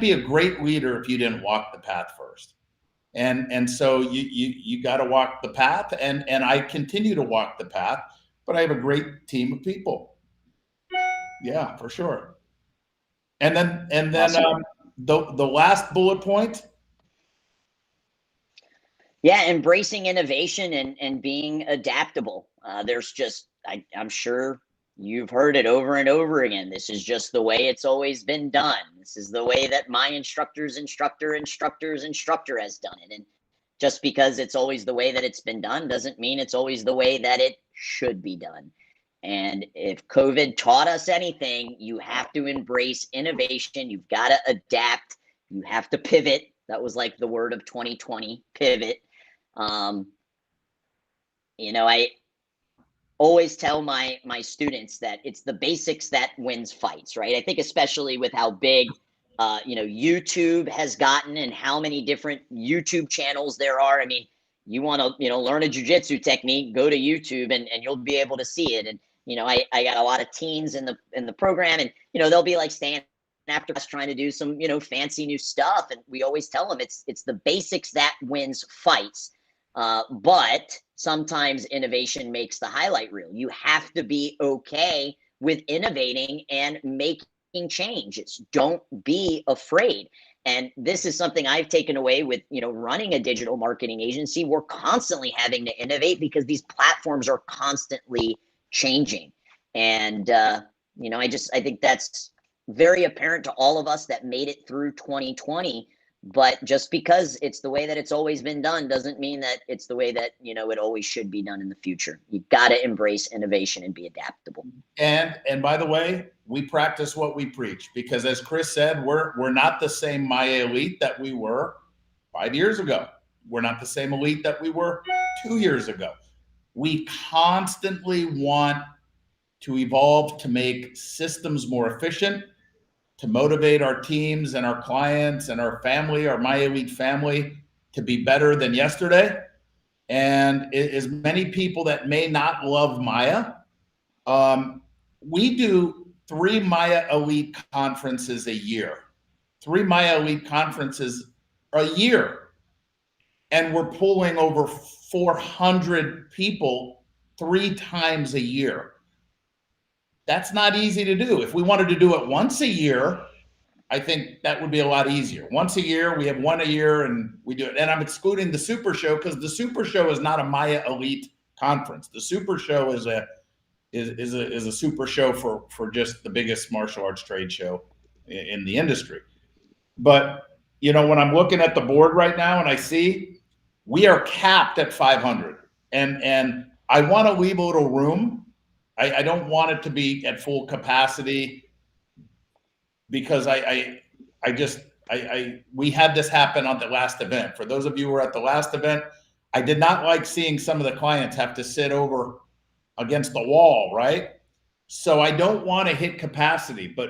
be a great leader if you didn't walk the path first. And so you got to walk the path, and I continue to walk the path, but I have a great team of people. Yeah, for sure. And then awesome. The last bullet point. Yeah, embracing innovation and being adaptable. There's just, I'm sure you've heard it over and over again. This is just the way it's always been done. This is the way that my instructor's instructor has done it. And just because it's always the way that it's been done doesn't mean it's always the way that it should be done. And if COVID taught us anything, you have to embrace innovation. You've got to adapt. You have to pivot. That was like the word of 2020, pivot. I always tell my students that it's the basics that wins fights, right? I think especially with how big, YouTube has gotten and how many different YouTube channels there are. I mean, you want to, learn a jiu-jitsu technique, go to YouTube and you'll be able to see it. And, I got a lot of teens in the program, and, they'll be like staying after us trying to do some, fancy new stuff. And we always tell them it's the basics that wins fights. But sometimes innovation makes the highlight reel. You have to be okay with innovating and making change. Don't be afraid. And this is something I've taken away with, running a digital marketing agency. We're constantly having to innovate because these platforms are constantly changing. And, I think that's very apparent to all of us that made it through 2020. But just because it's the way that it's always been done doesn't mean that it's the way that, it always should be done in the future. You've got to embrace innovation and be adaptable. And by the way, we practice what we preach, because as Cris said, we're not the same Maya elite that we were 5 years ago. We're not the same elite that we were 2 years ago. We constantly want to evolve to make systems more efficient, to motivate our teams and our clients and our family, our My Elite family, to be better than yesterday. And as many people that may not love Maya, we do 3 Maya Elite conferences a year. 3 Maya Elite conferences a year. And we're pulling over 400 people 3 times a year. That's not easy to do. If we wanted to do it once a year, I think that would be a lot easier. Once a year, we have 1 a year and we do it. And I'm excluding the Super Show because the Super Show is not a Maya Elite conference. The Super Show is a super show for just the biggest martial arts trade show in the industry. But, when I'm looking at the board right now and I see we are capped at 500 and I want to leave a little room. I don't want it to be at full capacity because we had this happen on the last event. For those of you who were at the last event, I did not like seeing some of the clients have to sit over against the wall, right? So I don't want to hit capacity, but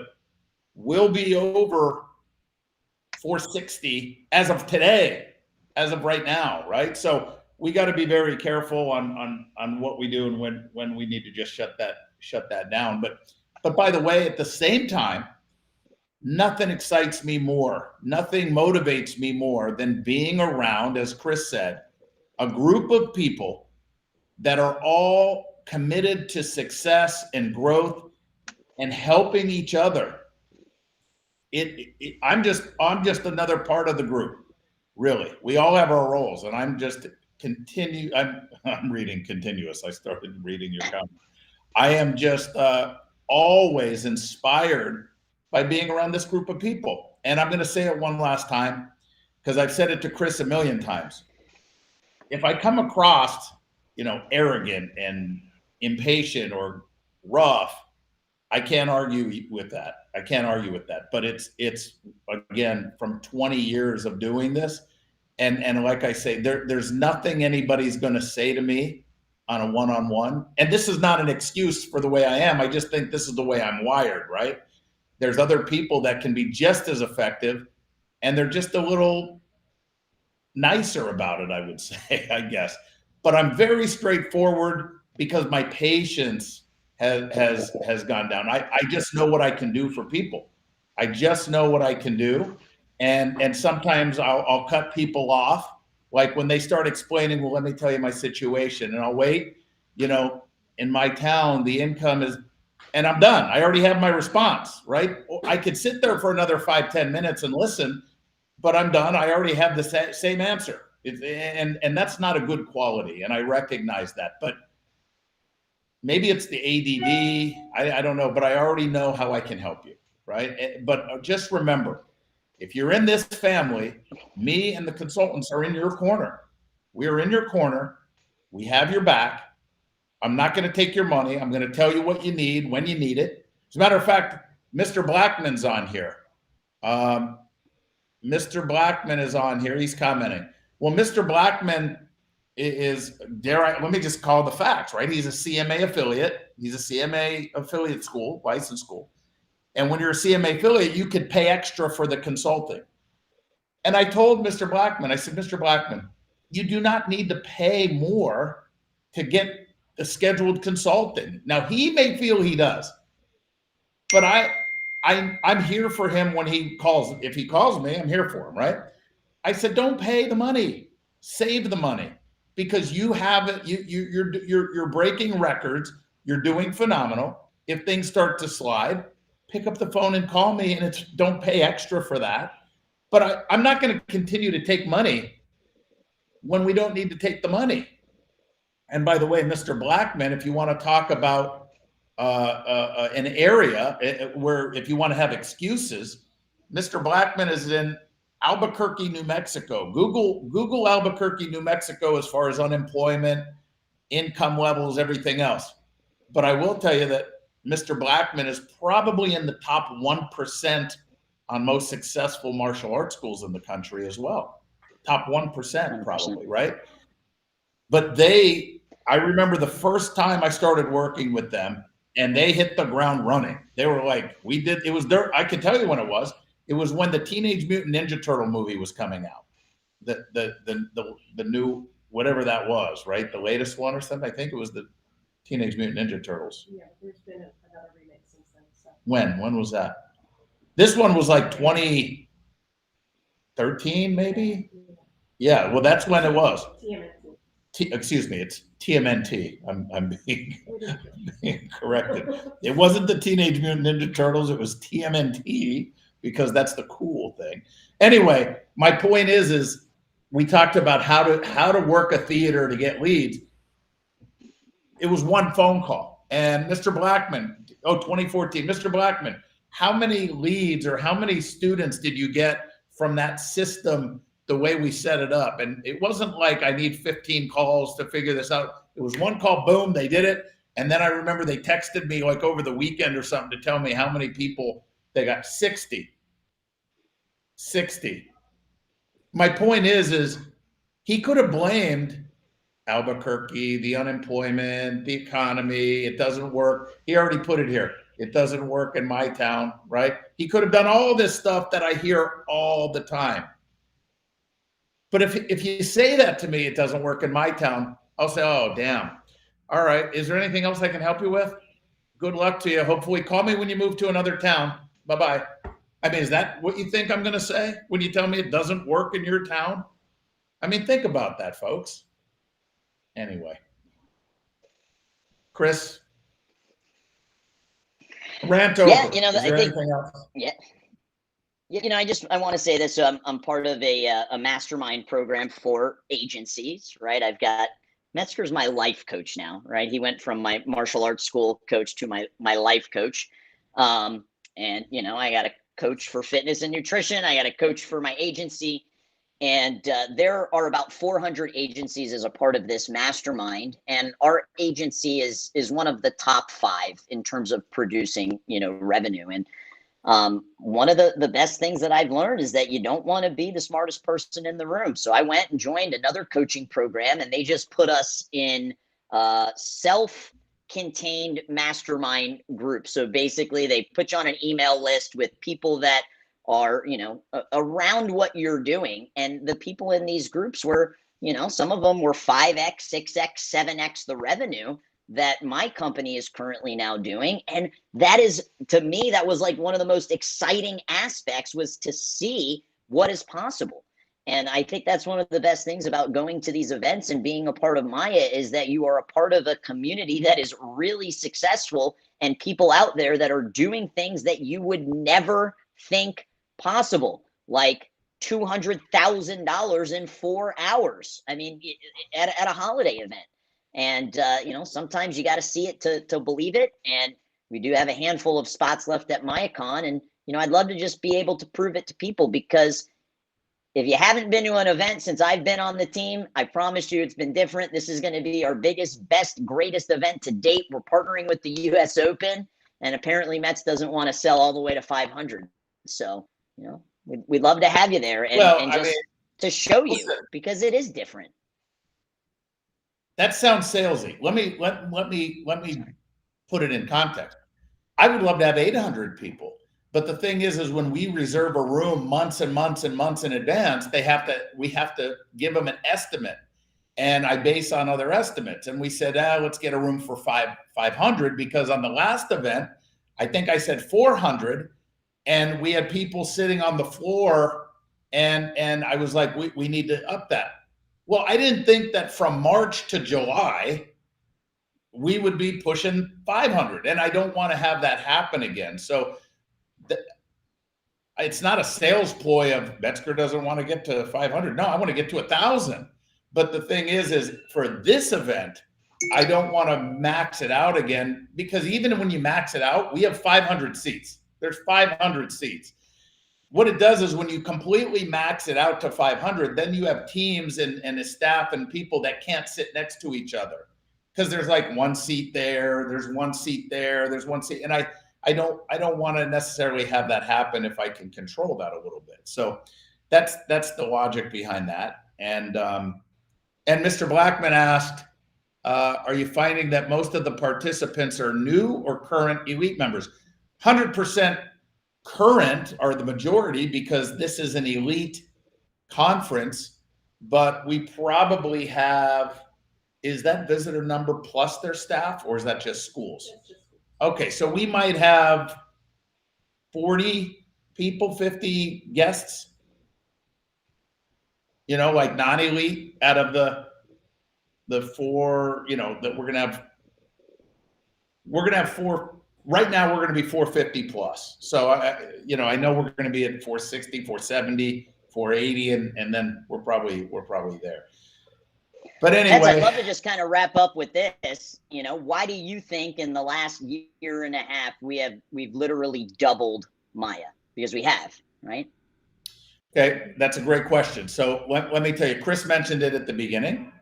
we'll be over 460 as of today, as of right now, right? So we got to be very careful on what we do and when we need to just shut that down. But by the way, at the same time, nothing excites me more, nothing motivates me more than being around, as Cris said, a group of people that are all committed to success and growth and helping each other. I'm just another part of the group, really. We all have our roles, and I'm just I'm reading continuous. I started reading your comment. I am just always inspired by being around this group of people. And I'm going to say it one last time, because I've said it to Cris a million times. If I come across, arrogant and impatient or rough, I can't argue with that. But it's again, from 20 years of doing this. And like I say, there's nothing anybody's going to say to me on a one-on-one. And this is not an excuse for the way I am. I just think this is the way I'm wired, right? There's other people that can be just as effective, and they're just a little nicer about it, I would say, I guess. But I'm very straightforward because my patience has gone down. I just know what I can do for people. I just know what I can do. And sometimes I'll cut people off. Like when they start explaining, well, let me tell you my situation, and I'll wait. In my town, the income is, and I'm done. I already have my response, right? I could sit there for another 5-10 minutes and listen, but I'm done. I already have the same answer. And that's not a good quality, and I recognize that. But maybe it's the ADD. I don't know, but I already know how I can help you, right? But just remember, if you're in this family, me and the consultants are in your corner. We are in your corner. We have your back. I'm not going to take your money. I'm going to tell you what you need when you need it. As a matter of fact, Mr. Blackman's on here. Mr. Blackman is on here. He's commenting. Well, Mr. Blackman is, let me just call the facts, right? He's a CMA affiliate. He's a CMA affiliate school, license school. And when you're a CMA affiliate, you could pay extra for the consulting. And I told Mr. Blackman, I said, Mr. Blackman, you do not need to pay more to get the scheduled consulting. Now, he may feel he does, but I'm here for him when he calls. If he calls me, I'm here for him, right? I said, don't pay the money, save the money, because you have it. You're breaking records. You're doing phenomenal. If things start to slide, pick up the phone and call me, and don't pay extra for that. But I'm not going to continue to take money when we don't need to take the money. And by the way, Mr. Blackman, if you want to talk about an area where if you want to have excuses, Mr. Blackman is in Albuquerque, New Mexico. Google Albuquerque, New Mexico, as far as unemployment, income levels, everything else. But I will tell you that Mr. Blackman is probably in the top 1% on most successful martial arts schools in the country as well. Top 1% probably, right? But I remember the first time I started working with them, and they hit the ground running. They were like, I can tell you when it was. It was when the Teenage Mutant Ninja Turtle movie was coming out. The new, whatever that was, right? The latest one or something. I think it was the Teenage Mutant Ninja Turtles. Yeah, there's been another remake since then. So. When was that? This one was like 2013, maybe? Yeah, well, that's when it was. Excuse me, it's TMNT. I'm being corrected. It wasn't the Teenage Mutant Ninja Turtles. It was TMNT, because that's the cool thing. Anyway, my point is we talked about how to work a theater to get leads. It was one phone call. And Mr. Blackman, 2014, Mr. Blackman, how many leads or how many students did you get from that system the way we set it up? And it wasn't like I need 15 calls to figure this out. It was one call, boom, they did it. And then I remember they texted me like over the weekend or something to tell me how many people they got. 60. My point is he could have blamed Albuquerque, the unemployment, the economy. It doesn't work. He already put it here. It doesn't work in my town, right? He could have done all this stuff that I hear all the time. But if you say that to me, it doesn't work in my town, I'll say, oh, damn. All right. Is there anything else I can help you with? Good luck to you. Hopefully call me when you move to another town. Bye-bye. I mean, is that what you think I'm going to say when you tell me it doesn't work in your town? I mean, think about that, folks. Anyway. Cris? Rant over. Yeah, Is there anything else? Yeah. I want to say this. So I'm part of a mastermind program for agencies, right? I've got Metzger's my life coach now, right? He went from my martial arts school coach to my life coach. And I got a coach for fitness and nutrition. I got a coach for my agency. And there are about 400 agencies as a part of this mastermind. And our agency is one of the top 5 in terms of producing, revenue. And one of the best things that I've learned is that you don't want to be the smartest person in the room. So I went and joined another coaching program, and they just put us in self-contained mastermind groups. So basically they put you on an email list with people that are, around what you're doing. And the people in these groups were, some of them were 5x, 6x, 7x the revenue that my company is currently now doing. And that is, to me, that was like one of the most exciting aspects, was to see what is possible. And I think that's one of the best things about going to these events and being a part of Maya, is that you are a part of a community that is really successful, and people out there that are doing things that you would never think possible, like $200,000 in 4 hours. I mean, at a holiday event. And, sometimes you got to see it to believe it. And we do have a handful of spots left at MayaCon. And, I'd love to just be able to prove it to people, because if you haven't been to an event since I've been on the team, I promise you it's been different. This is going to be our biggest, best, greatest event to date. We're partnering with the US Open, and apparently Mets doesn't want to sell all the way to 500. So, we'd love to have you there to show you, because it is different. That sounds salesy. Let me put it in context. I would love to have 800 people, but the thing is when we reserve a room months and months and months in advance, we have to give them an estimate, and I base on other estimates. And we said, let's get a room for 500, because on the last event, I think I said 400, and we had people sitting on the floor, and I was like, we need to up that. Well, I didn't think that from March to July, we would be pushing 500. And I don't want to have that happen again. So it's not a sales ploy of Metzger doesn't want to get to 500. No, I want to get to 1,000. But the thing is for this event, I don't want to max it out again, because even when you max it out, we have 500 seats. There's 500 seats. What it does is when you completely max it out to 500, then you have teams and a staff and people that can't sit next to each other, because there's like one seat there, there's one seat there, there's one seat. And I don't want to necessarily have that happen if I can control that a little bit. So that's the logic behind that. And Mr. Blackman asked, are you finding that most of the participants are new or current elite members? 100% current are the majority, because this is an elite conference. But we probably have, is that visitor number plus their staff, or is that just schools? Okay, so we might have 40 people, 50 guests, like non-elite, out of the 4, that we're gonna have 4. Right now, we're going to be 450 plus. So, I know we're going to be at 460, 470, 480, and then we're probably there. But anyway, I'd love to just kind of wrap up with this. Why do you think in the last year and a half we've literally doubled Maya? Because we have, right? Okay, that's a great question. So let me tell you, Cris mentioned it at the beginning.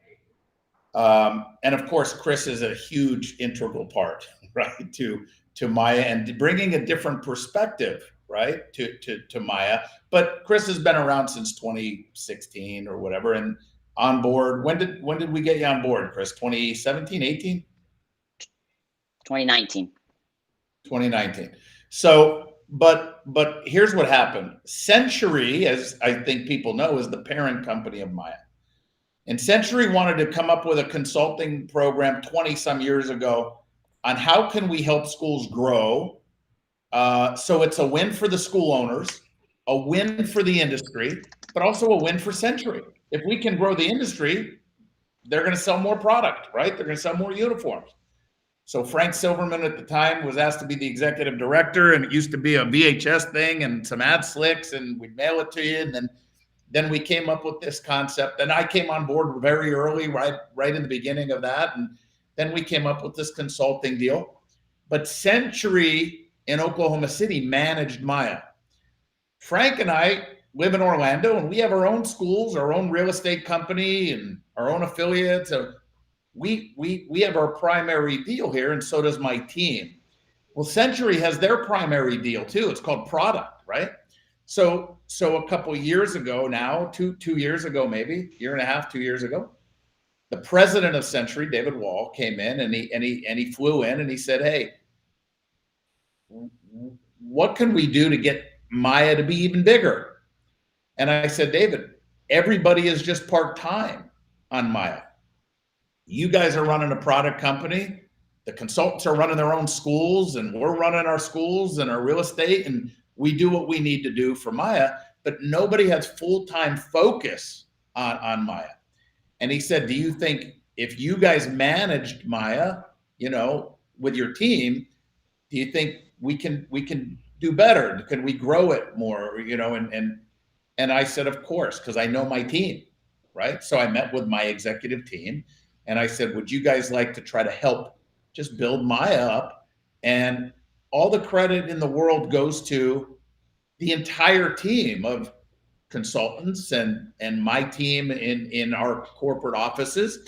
And of course, Cris is a huge integral part, right, to Maya, and bringing a different perspective, right, to Maya. But Cris has been around since 2016 or whatever, and on board. When did we get you on board, Cris? 2017, 18? 2019. 2019. So, but here's what happened. Century, as I think people know, is the parent company of Maya. And Century wanted to come up with a consulting program 20 some years ago on how can we help schools grow. So it's a win for the school owners, a win for the industry, but also a win for Century. If we can grow the industry, they're going to sell more product, right? They're going to sell more uniforms. So Frank Silverman at the time was asked to be the executive director, and it used to be a VHS thing and some ad slicks, and we'd mail it to you. And then we came up with this concept, and I came on board very early, right in the beginning of that. And then we came up with this consulting deal. But Century in Oklahoma City managed Maya. Frank and I live in Orlando, and we have our own schools, our own real estate company, and our own affiliates. We have our primary deal here, and so does my team. Well, Century has their primary deal too. It's called product, right? So a couple of years ago now, two years ago, maybe year and a half, 2 years ago, the president of Century, David Wall, came in and he flew in and he said, "Hey, what can we do to get Maya to be even bigger?" And I said, "David, everybody is just part-time on Maya. You guys are running a product company. The consultants are running their own schools, and we're running our schools and our real estate, and we do what we need to do for Maya, but nobody has full-time focus on Maya." And he said, "Do you think if you guys managed Maya, with your team, do you think we can do better? Can we grow it more?" And I said, "Of course, because I know my team," right? So I met with my executive team, and I said, "Would you guys like to try to help just build Maya up?" And all the credit in the world goes to the entire team of consultants and my team in our corporate offices.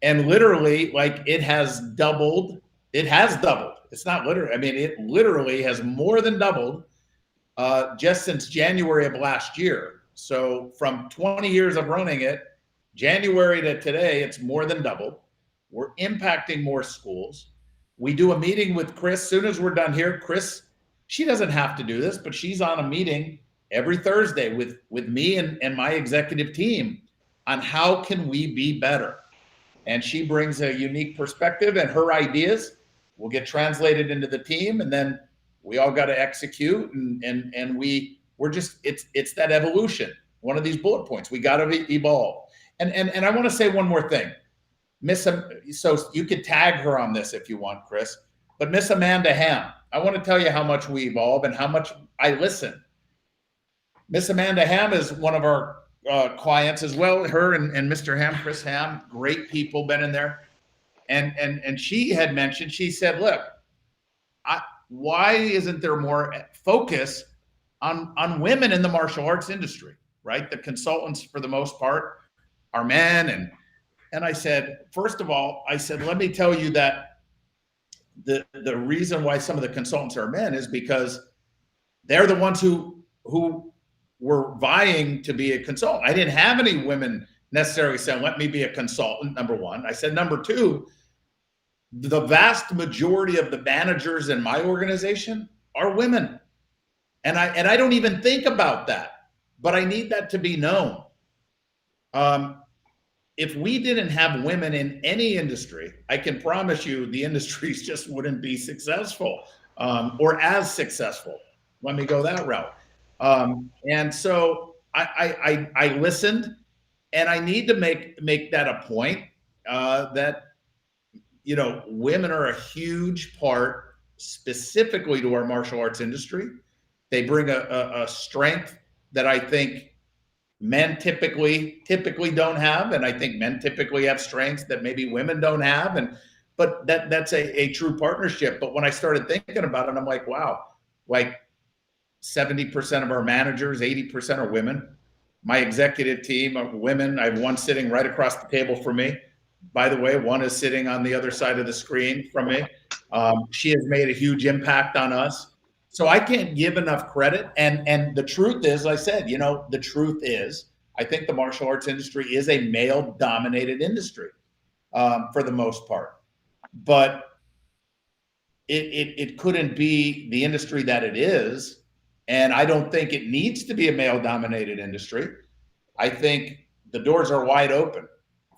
And literally, it has doubled. It has doubled. It's not literally. I mean, it literally has more than doubled just since January of last year. So from 20 years of running it, January to today, it's more than doubled. We're impacting more schools. We do a meeting with Cris. As soon as we're done here, Cris, she doesn't have to do this, but she's on a meeting every Thursday with me and my executive team on how can we be better. And she brings a unique perspective, and her ideas will get translated into the team, and then we all got to execute, and we're just, it's that evolution. One of these bullet points, we got to evolve. And I want to say one more thing. So you could tag her on this if you want, Cris, but Miss Amanda Ham, I want to tell you how much we evolve and how much I listen. Miss Amanda Ham is one of our clients as well. Her and Mr. Ham, Chris Ham, great people, been in there. And she had mentioned, she said, "Look, why isn't there more focus on women in the martial arts industry?" Right? The consultants, for the most part, are men. And I said, first of all, let me tell you that the reason why some of the consultants are men is because they're the ones who were vying to be a consultant. I didn't have any women necessarily saying, "Let me be a consultant," number one. I said, number two, the vast majority of the managers in my organization are women. And I don't even think about that, but I need that to be known. If we didn't have women in any industry, I can promise you the industries just wouldn't be successful or as successful. Let me go that route. And so I listened, and I need to make that a point that, women are a huge part specifically to our martial arts industry. They bring a strength that I think men typically don't have, and I think men typically have strengths that maybe women don't have, but that's a true partnership. But when I started thinking about it, I'm like, wow, 70% of our managers, 80% are women. My executive team are women. I have one sitting right across the table from me. By the way, one is sitting on the other side of the screen from me. She has made a huge impact on us. So I can't give enough credit. And the truth is, I said, the truth is, I think the martial arts industry is a male-dominated industry for the most part. But it couldn't be the industry that it is. And I don't think it needs to be a male-dominated industry. I think the doors are wide open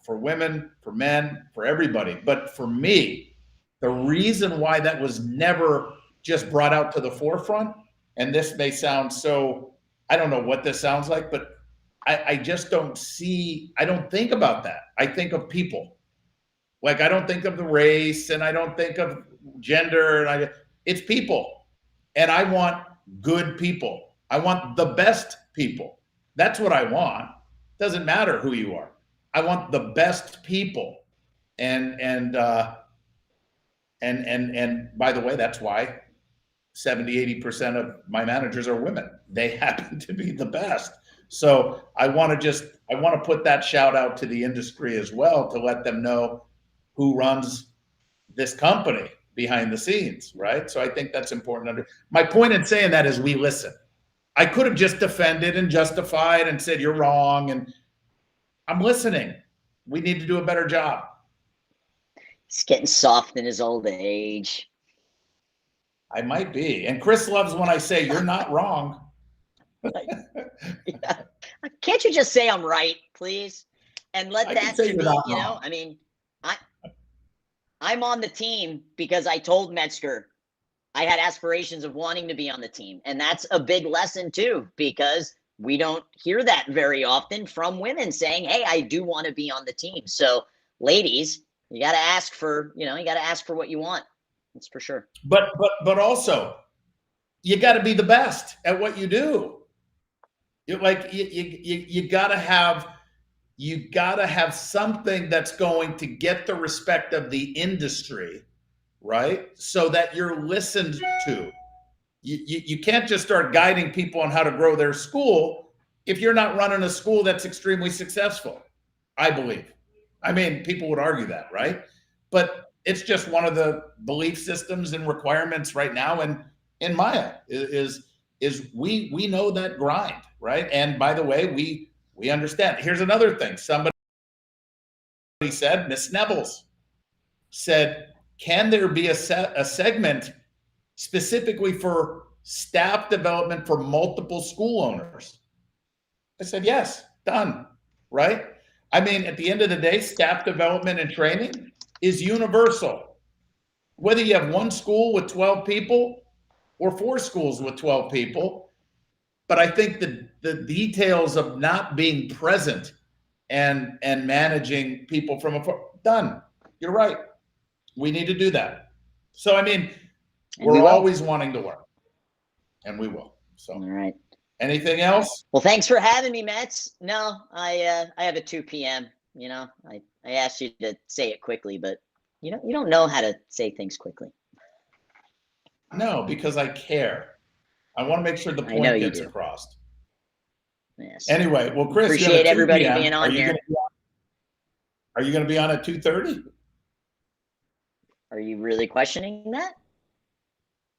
for women, for men, for everybody. But for me, the reason why that was never just brought out to the forefront, and this may sound so, I don't know what this sounds like, but I just don't think about that. I think of people. Like, I don't think of the race and I don't think of gender, and it's people. And I want good people. I want the best people. That's what I want. Doesn't matter who you are. I want the best people. And by the way, that's why 70-80% of my managers are women. They happen to be the best. So I want to put that shout out to the industry as well, to let them know who runs this company behind the scenes, right? So I think that's important. My point in saying that is we listen. I could have just defended and justified and said, you're wrong. And I'm listening. We need to do a better job. He's getting soft in his old age. I might be. And Cris loves when I say you're not wrong. Yeah. Can't you just say I'm right, please? And let that be, you know, I mean, I'm on the team because I told Metzger I had aspirations of wanting to be on the team. And that's a big lesson too, because we don't hear that very often from women saying, hey, I do want to be on the team. So ladies, you got to ask for, you know, you got to ask for what you want. That's for sure. But also you got to be the best at what you do. You're like, you got to have something that's going to get the respect of the industry, right? So that you're listened to. You can't just start guiding people on how to grow their school if you're not running a school that's extremely successful, I believe. I mean, people would argue that, right? But it's just one of the belief systems and requirements right now in Maya is we know that grind, right? And by the way, we understand. Here's another thing. Somebody said, Miss Nevels said, can there be a segment specifically for staff development for multiple school owners? I said, yes, done, right? I mean, at the end of the day, staff development and training is universal. Whether you have one school with 12 people or 4 schools with 12 people. But I think the details of not being present and managing people from afar, done. You're right. We need to do that. So, I mean, we're always wanting to learn, and we will. So, all right. Anything else? Well, thanks for having me, Metz. No, I have a 2 p.m. You know, I asked you to say it quickly, but you don't know how to say things quickly. No, because I care. I want to make sure the point gets across. Yes. Anyway, well, Cris, appreciate everybody being on here. Are you going to be on at 2:30? Are you really questioning that?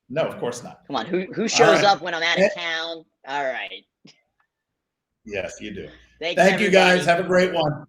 No, of course not. Come on, who shows up when I'm out of town? All right. Yes, you do. Thank you, guys. Have a great one.